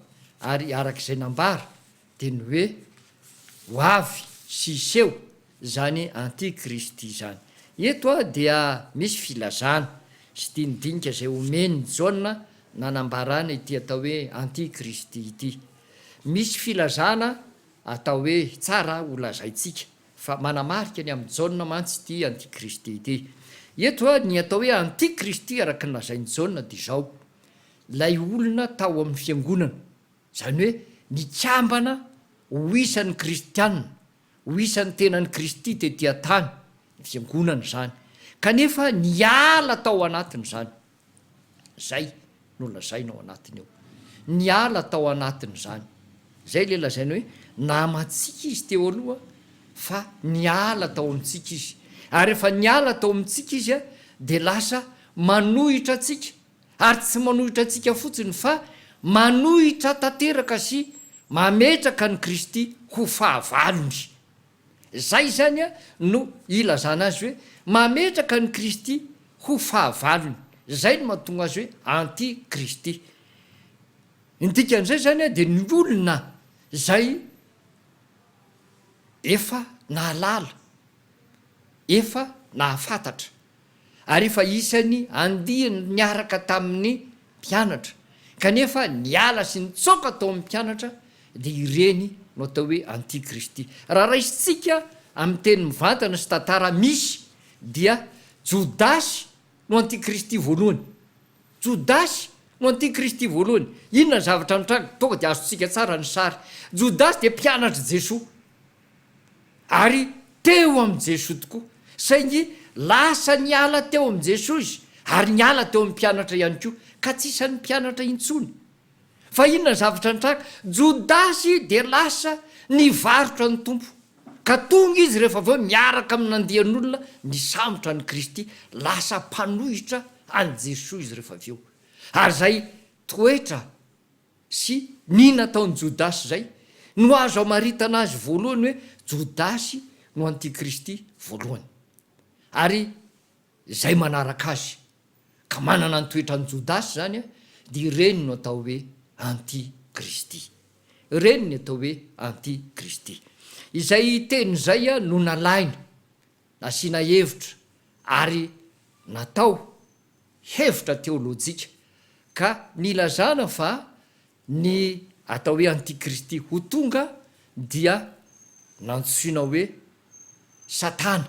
ary arak'izay nambara de ny hoe ho avy sy iseho zany antikristy zany. Eto a dia misy filazana sy tindinika zay omeny Jaona nanambarana ity atao hoe antikristy ity. Misy filazana atao hoe tsara ho lazaitsika fa manamarika ny amin'ny Jaona mantsy ity antikristy ity. Eto a ny atao hoe antikristy araky ny lazainy Jaona de zao: lay olona tao amin'ny fiangonana, zany hoe nikambana ho isan'ny kristianina, ho isan'ny tenan'ny Kristy tetỳ tany, ny fiangonana zany, kanefa niala tao anatin'izany. Zay no lazaina ao anatiny eo, niala tao anatin'izany. Zay le lazaina hoe namatsika izy teo aloha fa niala tao amintsika izy, ary efa niala tao amintsika izy a de lasa manohitra atsika, ary tsy manohitra atsika fotsiny fa manohitra tanteraka sy mametraka ny Kristy ho fahavalony. Zay zany a no ilazana azy hoe mametraka ny Kristy ho fahavalony. Zay no mahatonga azy hoe antikristy. Indikan'izay zany a dia ny olona zay efa nahalala, efa nahafantatra, ary efa isany andihany niaraka tamin'ny mpianatra, kanefa niala sy nitsoka tao amin'ny mpianatra, dia ireny no atao hoe antikristy. Raha raisitsika amin'ny teny mivantana sy tantara misy, dia Jodasy no antikristy voalohany. Jodasy no antikristy voalohany. Inona ny zavatra mitranga? Tonga dia azontsika tsara ny sary. Jodasy dia mpianatra Jesoa, ary teo amin'ny Jesoa tokoa, saingy lasa niala teo amin'ny Jesoa izy, ary niala teo amin'ny mpianatra ihany koa, ka tsy isan'ny mpianatra intsony. Fa inona ny zavatra nitranga? Jodasy dia lasa nivarotra ny tompo, ka tonga izy rehefa aveo miaraka amin'ny nandihan'olona nisamotra ny Kristy, lasa mpanohitra any Jesoa izy rehefa aveo. Ary zay toetra sy ny nataon'ny Jodasy zay no azo amaritana azy voalohany hoe Jodasy no antikristy voalohany. Ary zay manaraka azy, ka manana ny toetra ny Jodasy zany a, dia ireny no atao hoe antikristy. Ireny no atao hoe antikristy. Izay teny zay a no nalaina, nasiana hevitra, ary natao hevitra teolojika, ka nilazana fa ny atao hoe antikristy ho tonga dia nantsoina hoe Satana,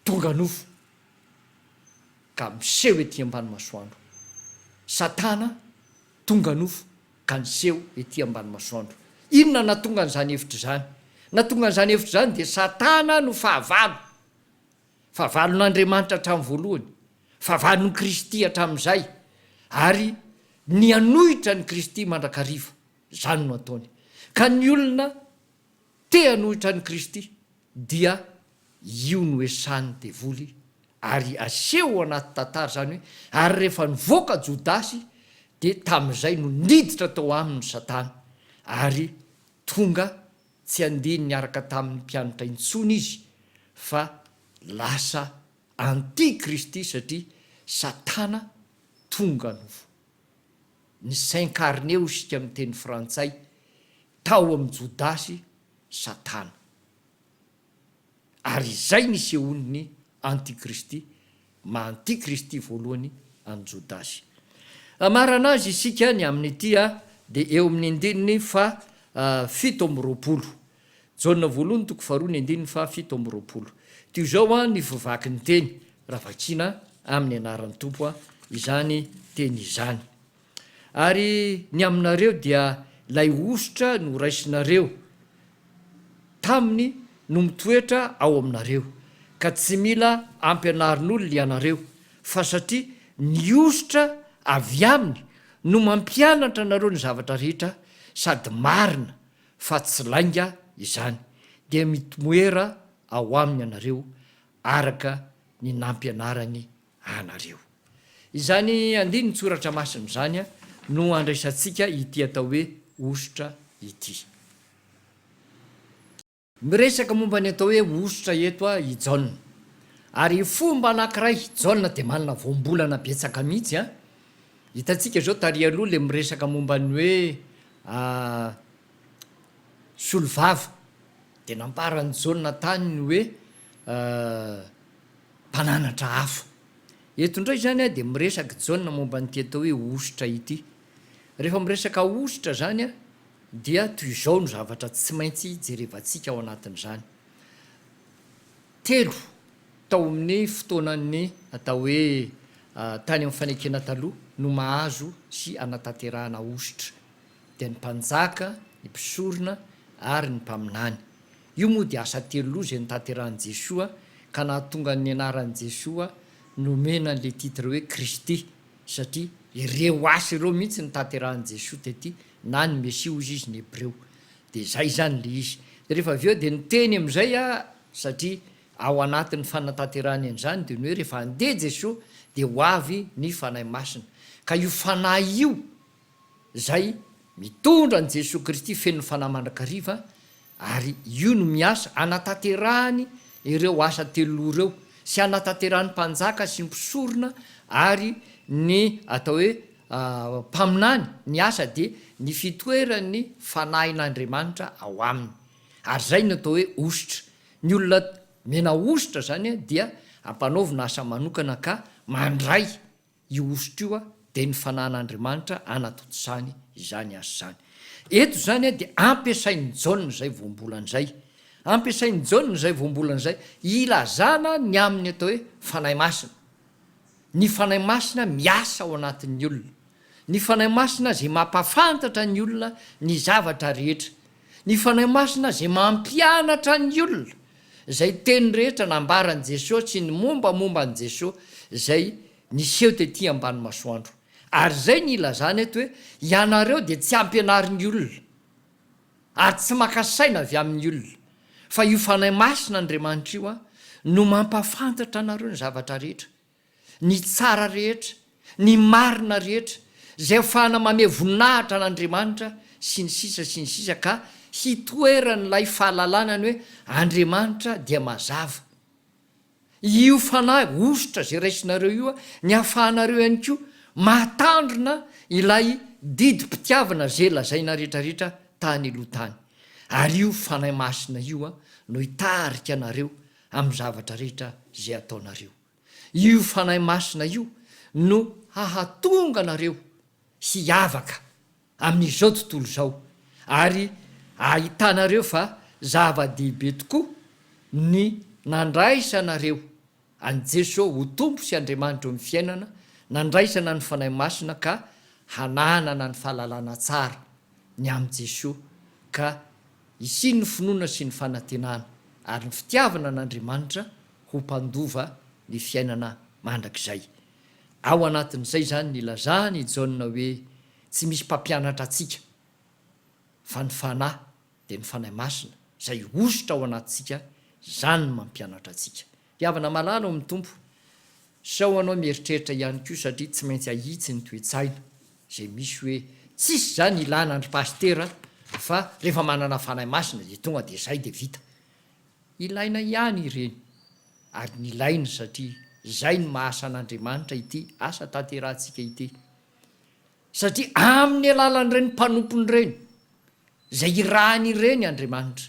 tonga nofo, ka miseho ety ambany masoandro. Satana tonga nofo, ka niseho ety ambany masoandro. Inona natonga n'izany hevitra zany? Natonga n'izany hevitra zany dia Satana no fahavalo, fahavalon'Andriamanitra hatramin'ny voalohany, fahavalon'ny Kristy hatramin'izay, ary ny anohitra ny Kristy mandrakariva, zany no ataony. Ka ny olona te anohitra ny Kristy dia io no esany devoly, ary aseho anaty tantara zany hoe, ary rehefa nivoaka Jodasy dia tamin'izay no niditra tao aminy Satana, ary tonga tsy andiny niaraka tamin'ny mpianatra intsony izy, fa lasa antikristy, satria Satana tonga nofo. Ny s'incarné isika amin'ny teny frantsay, tao amin'ny Jodasy Satana, ary zay nisehony ny antikristy, ma-antikristy voalohany any Jodasy. Amarana azy isika ny amin'ny tia dia eo amin'ny andininy fa 7:20. Jaona voalohany toko 2 fa 7:20. Tio zao a ny vovaky ny teny raha vakina amin'ny anaran'ny tompo a izany teny izany. Ary ny aminareo dia lay ositra no raisinareo taminy no mitoetra ao aminareo, ka tsy mila ampianarin'olona ianareo, fa satria ny ositra avy aminy no mampianatra anareo ny zavatra rehetra, sady marina fa tsy lainga izany, dia mitomoera ao aminy anareo araka ny nampianarany anareo. Izany andiny tsoratra masina zany a no andraisantsika ity atao hoe ositra ity. Miresaka momba ny atao hoe ositra eto a i Jaona, ary fomba anankiray Jaona dia manana voambolana betsaka mihitsy a. Hitantsika zao tary aloha le miresaka momba ny hoe solovava, dia namparany Jaona tany ny hoe mpananatra hafa. Eto indray zany a dia miresaka Jaona momba nyty atao hoe ositra ity. Rehefa miresaka ositra zany a dia toy izao no zavatra tsy maintsy jerevantsika ao anatin'izany. Telo tao amin'ny fotoanan'ny atao hoe tany amin'ny fanekena taloha no mahazo sy anatanterahana ositra, dia ny mpanjaka, ny mpisorona ary ny mpaminany. Io moa dia asa telo zay nitanterahany Jesoa, ka nahatonga ny anaran'i Jesoa nomena an'le titre hoe Kristy, satria ireo asa ireo mihitsy nitanterahany Jesoa tety, na ny Mesia ozy izy ny Hebreo. Dia zay zany le izy. Rehefa avy eo dia niteny amin'izay a, satria ao anatin'ny fanatanterahany an'izany dia ny hoe rehefa andeha Jesoa dia ho avy ny fanahy masina. Ka io fanahy io zay mitondra an' Jesoa Kristy feno fanahy mandrakariva, ary io no miasa anatanterahany ireo asa telo ireo, sy anatanterahany mpanjaka sy ny mpisorona, ary ny atao hoe mpaminany ny asa de ny fitoerany fanahin'andriamanitra ao aminy ary zay no atao hoe ositra ny olona mena ositra zany dia ampanaovina asa manokana ka mandray io ositra io de ny fanahin'andriamanitra anatotozany izany azy zany eto zany de ampiasain'ny jaona zay voambolan'zay ampiasain'ny jaona zay voambolan'zay ilazana ny aminy atao hoe fanahy masina ny fanahy masina miasa ao anatin'ny olona ny fanahy masina zay mampafantatra ny olona ny zavatra rehetra ny fanahy masina zay mampianatra ny olona zay teny rehetra nambaran' jesosy sy ny mombamomba an' jesosy zay niseho tety ambany masoandro ary zay ny ilazany eto hoe ianareo de tsy ampianariny olona ary tsy makasaina avy amin'ny olona fa io fanahy masina andriamanitra io no mampafantatra anareo ny zavatra rehetra ny tsara rehetra ny marina rehetra zay afahana mame voninahitra an'andriamanitra sy ny sisa ka hitoeran'lay fahalalànany hoe andriamanitra dia mazava io fanahy ositra zay raisinareo io ny afahanareo ihany ko matandrina ilay didim-pitiavana zay lazaina rehetrarehetra tany aloha tany ary io fanahy masina io no hitarika anareo amin'ny zavatra rehetra zay ataonareo io fanahy masina io no hahatonga anareo hiavaka amin'izao tontolo zao ary ahitanareo fa zava-dehibe tokoa ny nandraisanareo an' jesosy ho tompo sy andriamanitra eo amin'ny fiainana nandraisana ny fanahy masina ka hananana ny fahalalana tsara ny am' jesosy ka isi ny finoana sy ny fanantenana ary ny fitiavana an'andriamanitra ho mpandova ny fiainana mandrakizay ao anatin'izay zany ny lazany jaona hoe tsy misy mpampianatra atsika fa ny fanahy de ny fanahy masina zay ositra ao anatsika zany ny mampianatra atsika iavana malala ao amin'ny tompo sao anao mieritreritra ihany ko satria tsy maintsy ahitsy ny toetsaina zay misy hoe tsisy zany ilana andry pastera fa rehefa manana fanahy masina de tonga de zay de vita ilaina ihany ireny ary ny ilaina satria zay ny mahasa an'andriamanitra ity asa tanterahantsika ity satria amin'ny alalan'ireny mpanompony reny zay irahany ireny andriamanitra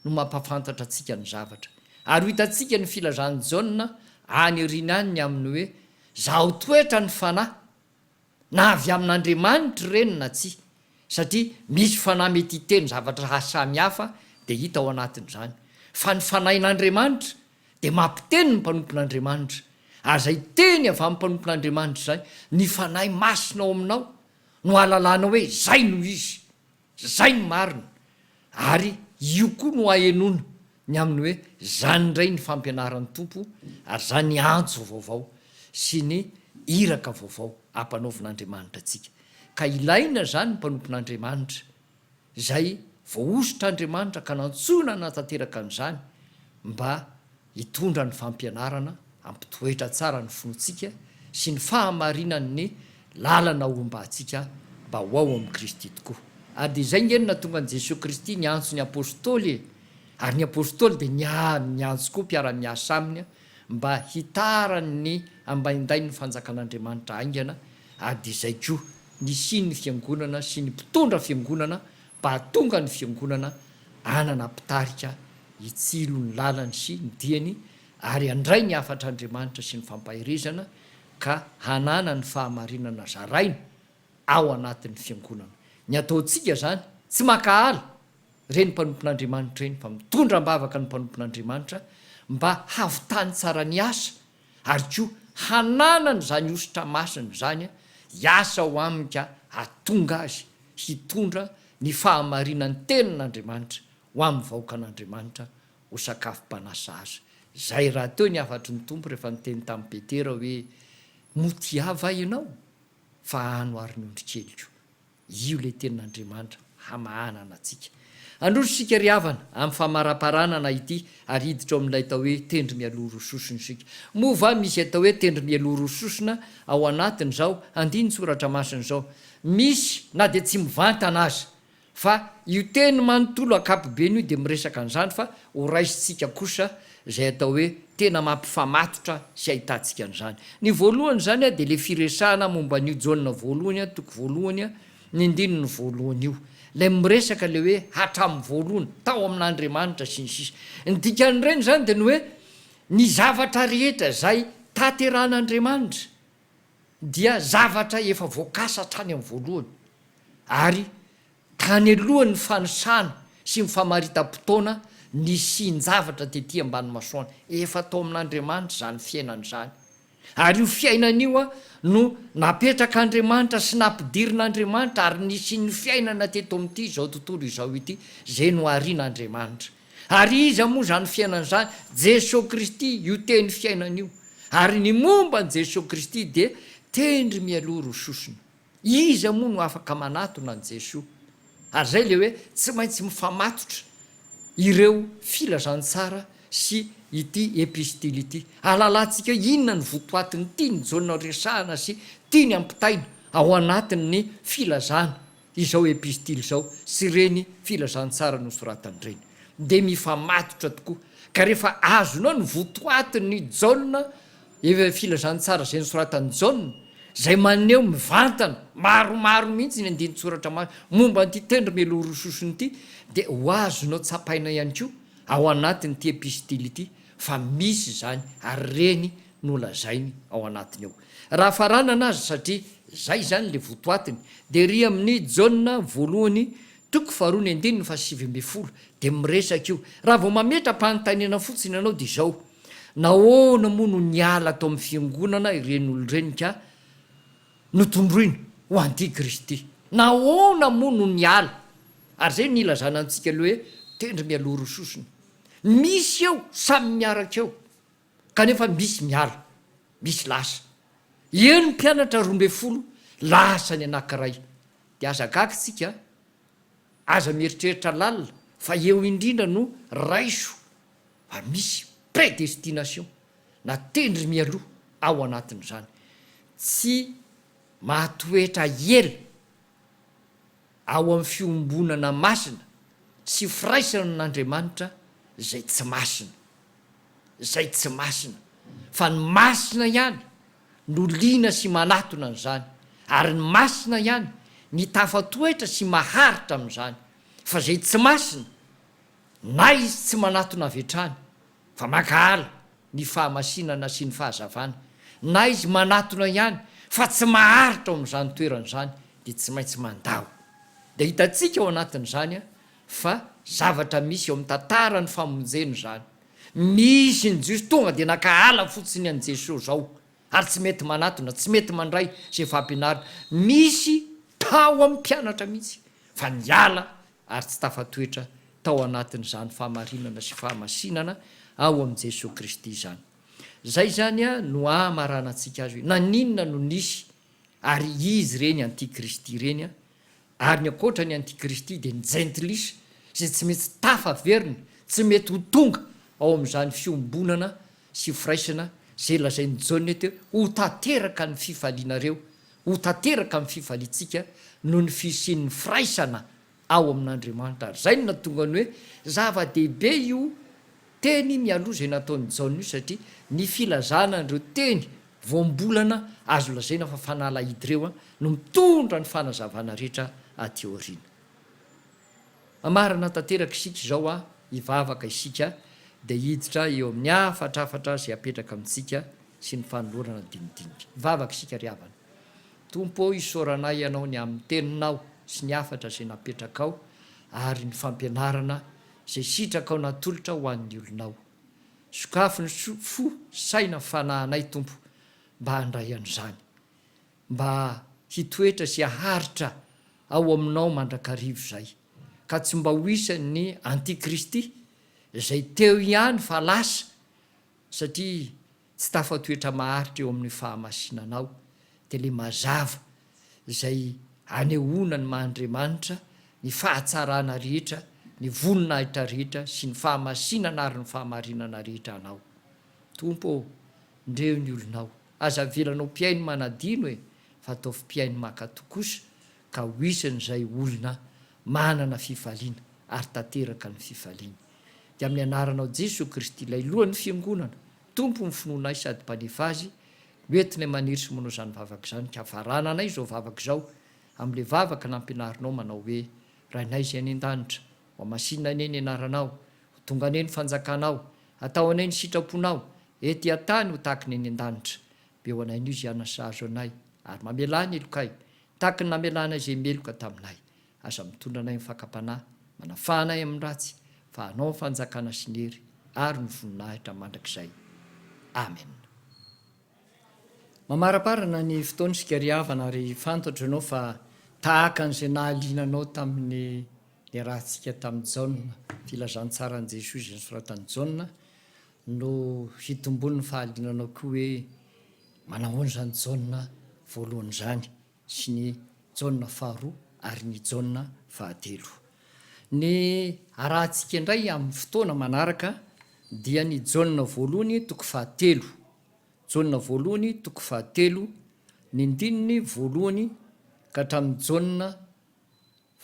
no mampafantatra atsika ny zavatra ary ho hitantsika ny filazany jaona any riny any aminy hoe zaho toetra ny fanahy na avy amin'andriamanitra reny na tsy satria misy fanahy mety hiteny zavatra hasamy hafa de hita ao anatin'izany fa ny fanahin'andriamanitra de mampiteny ny mpanompon'andriamanitra ary zay teny avy amin'ny mpanompon'andriamanitra zay ny fanahy masina ao aminao no alalana hoe zay no izy zay ny marina ary io koa no ahenona ny aminy hoe zany ndray ny fampianaran'ny tompo ary zany antso vaovao sy ny iraka vaovao ampanaovin'andriamanitra atsika ka ilaina zany mpanompon'andriamanitra zay voaositra andriamanitra ka nantsona natanteraka an'izany mba hitondra ny fampianarana ampitoetra tsara ny finotsika sy ny fahamarinany lalana omba atsika mba ho ao amin'i Kristy tokoa ary de zay ngenona tonga an' Jesosy Kristy ny antso ny apôstôly ary ny apôstôly de ny antso koa mpiara-miasa aminy mba hitarany ambainday ny fanjakan'andriamanitra aingana ary de zay koa ny siny fiangonana sy ny mpitondra fiangonana mba hatonga ny fiangonana anana mpitarika hitsilo ny lalany sy ny diany ary andray ny afatr'andriamanitra sy ny fampahirizana ka hanana ny fahamarinana zaraina ao anatin'ny fiangonana ny ataontsika zany tsy makahala reny mpanompon'andriamanitra reny fa mitondra mbavaka ny mpanompon'andriamanitra mba havitany tsara ny asa ary koa hananany zany ositra masiny zany hiasa ao amika hatonga azy hitondra ny fahamarinany tenin'andriamanitra ho amin'ny vahoaka an'andriamanitra ho sakafom-panasa azy zay raha teo ny afatry ny tompo rehefa niteny tamin'ny petera hoe motiava ianao fa hanoariny ondrikeliko io le tenin'andriamanitra hamahanana atsika androso sika ry havana amin'ny famaraparanana ity ary hiditra ao amin'ilay tao hoe tendry mialoha rososona sika mova misy atao hoe tendry mialoha rososona ao anatiny zao andiny soratra masiny zao misy na de tsy mivantana azy fa io teny manontolo akapobe ny io de miresaka an'izany fa horaisitsika kosa zay atao hoe tena mampifamatotra sy ahitantsika an'izany ny voalohany zany a de le firesahana momba n'io jaona voalohany a toko voalohany a ny indininy voalohany io lay miresaka le hoe hatramy voalohany tao amin'andriamanitra sy ny sisa ny dikan'ireny zany de ny hoe ny zavatra rehetra zay taterahan'andriamanitra dia zavatra efa voakasa hatrany amin'ny voalohany ary tany alohan'ny fanosana sy mifamaritam-potoana ny sin-javatra tetỳ ambany masoana efa tao amin'andriamanitra zany fiainany zany ary io fiainan'io a no napetraka andriamanitra sy nampidirin'andriamanitra ary nisy ny fiainana teto amin'ity zao tontolo izao ity zay no arian'andriamanitra ary iza moa zany fiainana zany jesosy kristy io teny fiainan'io ary ny momba n jesosy kristy de tendry mialoha rososina iza moa no afaka manatona an' jesosy ary zay le hoe tsy maintsy mifamatotra ireo filazantsara sy ity epistily ity alalantsika inona ny votoatiny tia ny jaona resahana sy tia ny ampitaina ao anatin'ny filazana izao epistily zao sy reny filazantsara no soratan'ireny de mifamatotra tokoa ka rehefa azonao ny votoatiny jaona filazantsara zay nysoratany jaona zay maneho mivantana maromaro mihitsy ny andiny tsoratra maro momba nty tendry meloha rososiny ity de ho azonao tsapaina ihany ko ao anatin'ity epistily ity fa misy zany ary reny nolazainy ao anatiny ao raha faranana azy satria zay zany le votoatiny de ry amin'ny jaona voalohany toko faharoany andininy fa 7 de miresaka io raha vao mametra-panotanena fotsiny ianao de zao nahoana moa no niala atao amin'ny fiangonana iren'olo reny ka notondroina ho antikristy nahoana moa no niala ary zay nilazana antsika le hoe tendry mialoha rososina misy eo samy miaraka eo kanefa misy miala misy lasa eno ny mpianatra 12 lasa ny anankiray de azagakytsika aza mieritreritra lalina fa eo indrindra no raiso fa misy prédestination na tendry mialoha ao anatin'izany tsy mahatoetra ela ao amin'ny fiombonana masina sy firaisana n'andriamanitra zay tsy masina fa ny masina ihany no lina sy manatona an'izany ary ny masina ihany ny tafatoetra sy maharitra amin'izany fa zay tsy masina na izy tsy manatona avetrany fa makahala ny fahamasinana sy ny fahazavana na izy manatona ihany fa tsy maharitra ao amin'izany toeran'izany de tsy maintsy mandao de hitatsika ao anatin'izany a fa zavatra misy eo amin'ny tantara ny famonjeny zany misy ny jiosy tonga de nakahala fotsiny an' jesosy zao ary tsy mety manatona tsy mety mandray zay fampianarina misy tao amin'ny mpianatra mihitsy fa niala ary tsy tafatoetra tao anatin'izany fahamarinana sy fahamasinana ao am' jesosy kristy zany zay zany a no amarana antsika azy hoe naninona no nisy ary izy reny antikristy reny a ary ny akoatra ny antikristy de ny jentilisa zay tsy mety tafaveriny tsy mety ho tonga ao am'izany fiombonana sy firaisana zay lazay ny jaona teo ho tateraka ny fifalianareo ho tateraka amin'ny fifalitsika no ny fisian'ny firaisana ao amin'andriamanitra ary zay no natongany hoe zava-dehibe io teny mialoha zay nataony jaona io satria ny filazana andreo teny voambolana azo lazaina fa fanalahidy reo a no mitondra ny fanazavana rehetra ateorina amarana tanteraka isika zao a ivavaka isika de hiditra eo amin'ny afatrafatra zay apetraka amintsika sy ny fanolorana dinidinika ivavaka isika ry havana tompo isoranay ianao ny amin'ny teninao sy ny afatra zay napetraka ao ary ny fampianarana zay sitraka ao natolotra ho an'ny olonao sokafo ny fo saina fanahanay tompo mba handray an'izany mba hitoetra sy aharitra ao aminao mandrakarivo zay ka tsy mba ho isany antikristy zay teo ihany fa lasa satria tsy tafatoetra maharitra eo amin'ny fahamasinanao de le mazava zay anehoana ny mahandriamanitra ny fahatsarana rehetra ny voninahitra rehetra sy ny fahamasinana ary ny fahamarinana rehetra anao tompo ndreo ny olonao aza velanao mpiaino manadino hoe fa ataovy mpiaino makatokosa ka ho isan'izay olona manana fifaliana ary tanteraka ny fifaliana. Dia amin'ny anaranao Jesosy Kristy ilay lohan'ny fiangonana, tompo ny finoanay sady mpanefa azy, noentinay maniry manao izany vavaka izany, ka varana anay izao vavaka izao amin'ilay vavaka nampianarinao manao hoe rainay izay any an-danitra, ho masinina ane ny anaranao, ho tonga ane ny fanjakanao, atao ane ny sitraponao, ety an-tany ho tahaka ny any an-danitra. Be ho anay izy anasazo anay ary mamelany elokay tahaka ny namelana izay meloka taminay. Aza mitondra anay mifakapanahy, manafahanay amin'ny ratsy, fa anao ny fanjakana sy ny hery ary ny voninahitra mandrakizay. Amen. Mamaraparana ny fotoana isika ry havana ary fantatra ianao fa tahaka an'izay nahalinanao tamin'ny rahantsika tamin'ny Jaona, filazantsara an' Jesosy izay nosoratan'i Jaona, no hitombony ny fahalinanao koa hoe manahoana izany Jaona voalohany izany sy ny Jaona faharoa ary ny Jaona fahatelo. Ny arahantsika indray amin'ny fotoana manaraka dia ny Jaona voalohany toko fahatelo, Jaona voalohany toko fahatelo, ny ndininy voalohany ka hatramin'ny Jaona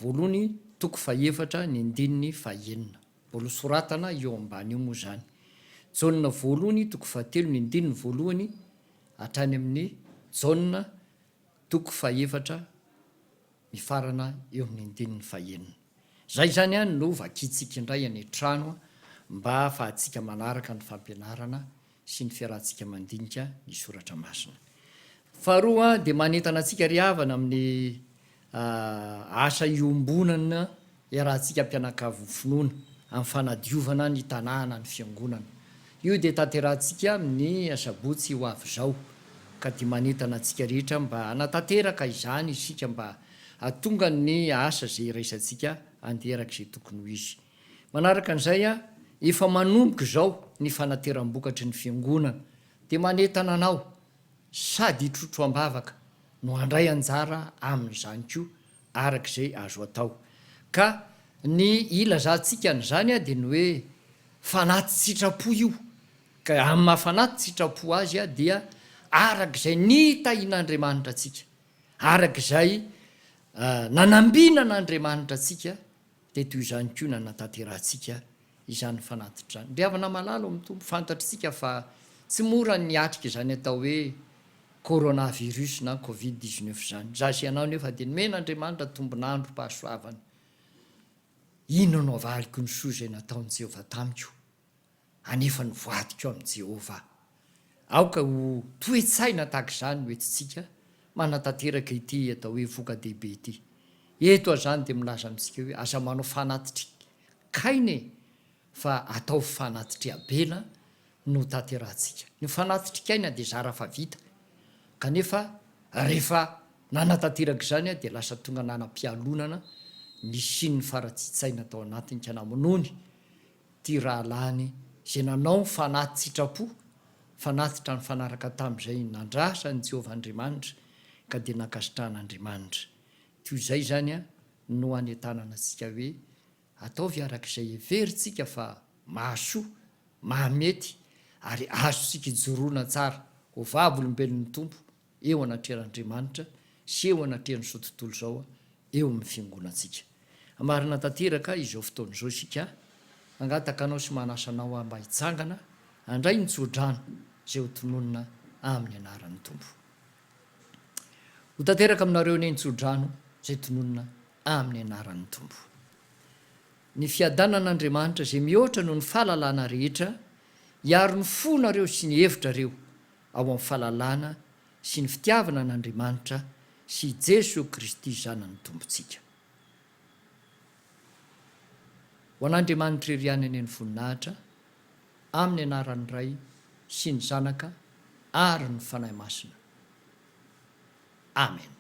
voalohany toko fahaefatra, ny ndininy fahaenina. Mbola soratana eo ambany io moa izany. Jaona voalohany toko fahatelo, ny ndininy voalohany hatrany amin'ny Jaona toko fahaefatra, mifarana eo amin'ny ndininy fahaenina. Zay zany any no vakitsika indray any trano mba ahafahantsika manaraka ny fampianarana sy ny fiarahantsika mandinika ny soratra masina. Faharoa dia manentana antsika ry havana amin'ny asa iombonana iarahantsika mpianakavy finoana amin'ny fanadiovana ny tanàna ny fiangonana. Io dia tanterantsika amin'ny asabotsy ho avy izao, ka dia manentana antsika rehetra mba hanatanteraka izany isika mba hatonga ny asa izay iraisantsika anderaka izay tokony ho izy. Manaraka an'izay efa manomboka izao ny fanateram-bokatry ny fiangonana, dia manentana anao sady hitrotro ambavaka no handray anjara amin'izany koa arak'izay azo atao. Ka ny ilazantsika n'izany dia ny hoe fanaty sitrapo io, ka amin'ny mahafanaty sitrapo azy dia arak'izay nitahin'Andriamanitra antsika, arak'izay nanambinan'Andriamanitra antsika, dia toy izany koa nanatanterantsika izany fanatitra izany. Ry havana malalo amin'ny tompo, fantatritsika fa tsy mora niatrika izany atao hoe coronavirus na covid-19 izany. Zasy ianao nefa dia nomen'Andriamanitra tombonandro mpahasoavana. Ino no avaliko ny soa izay nataon'i Jehovah tamiko, anefa nivoadiko amin'i Jehovah. Aoka ho toe-tsaina tahaka izany no entintsika manatanteraka ity atao hoe voka-dehibe ity. Eto azany dia milaza amintsika hoe aza manao fanatitra kainy, fa atao fanatitra abela no tanterantsika. Ny fanatitra kaina dia zara fa vita, kanefa rehefa nanatanteraka izany dia lasa tonga nanam-pialonana ny siny faratsitsaina tao anatiny, ka namonony ty rahalany izay nanao ny fanaty sitrapo, fanatitra ny fanaraka tamin'izay nandrasa ny Jehovah Andriamanitra, ka dia nankasitrahan'Andriamanitra. Toy izay zany no anentanana antsika hoe ataovy arak'izay heverintsika fa mahasoa, mahamety ary azontsika ijoroana tsara ho vavolombelon'ny tompo eo anatrehan'Andriamanitra sy eo anatrehan'ny zao tontolo izao eo amin'ny fiangonantsika. Amarina tanteraka izao fotoana izao isika mangataka anao sy manasanao mba hitsangana handray ny tsodrano izay ho tononona amin'ny anaran'ny tompo. Ho tanteraka aminareo ny tsodrano izay tononona amin'ny anaran'ny tompo. Ny fiadanan'Andriamanitra izay mihoatra noho ny fahalalana rehetra hiaro ny fonareo sy ny hevitrareo ao amin'ny fahalalana sy ny fitiavana n'Andriamanitra sy Jesosy Kristy zanan'ny tompontsika. Ho an'Andriamanitra ery any ny voninahitra amin'ny anaran'ny Ray sy ny Zanaka ary ny fanahy masina. Amen.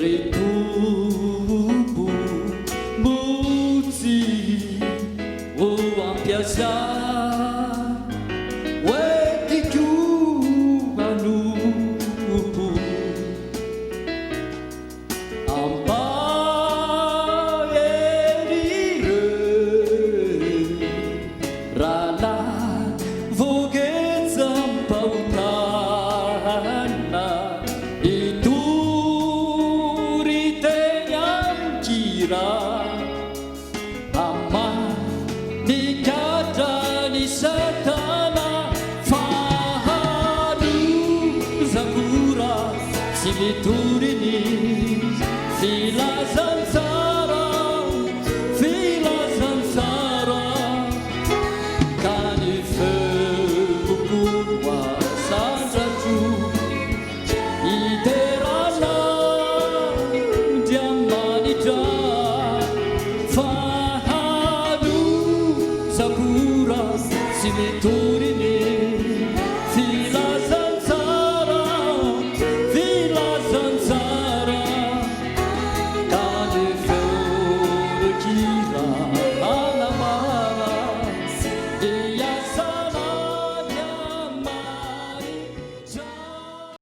Retumbo muzi o ampiasa wetiku manu ama nikadra ny satana fahalo zakora sy mitoriny filazantsara ka ny feukokoa sandrako iterana dia manitra fahalo zakora sy mitoriny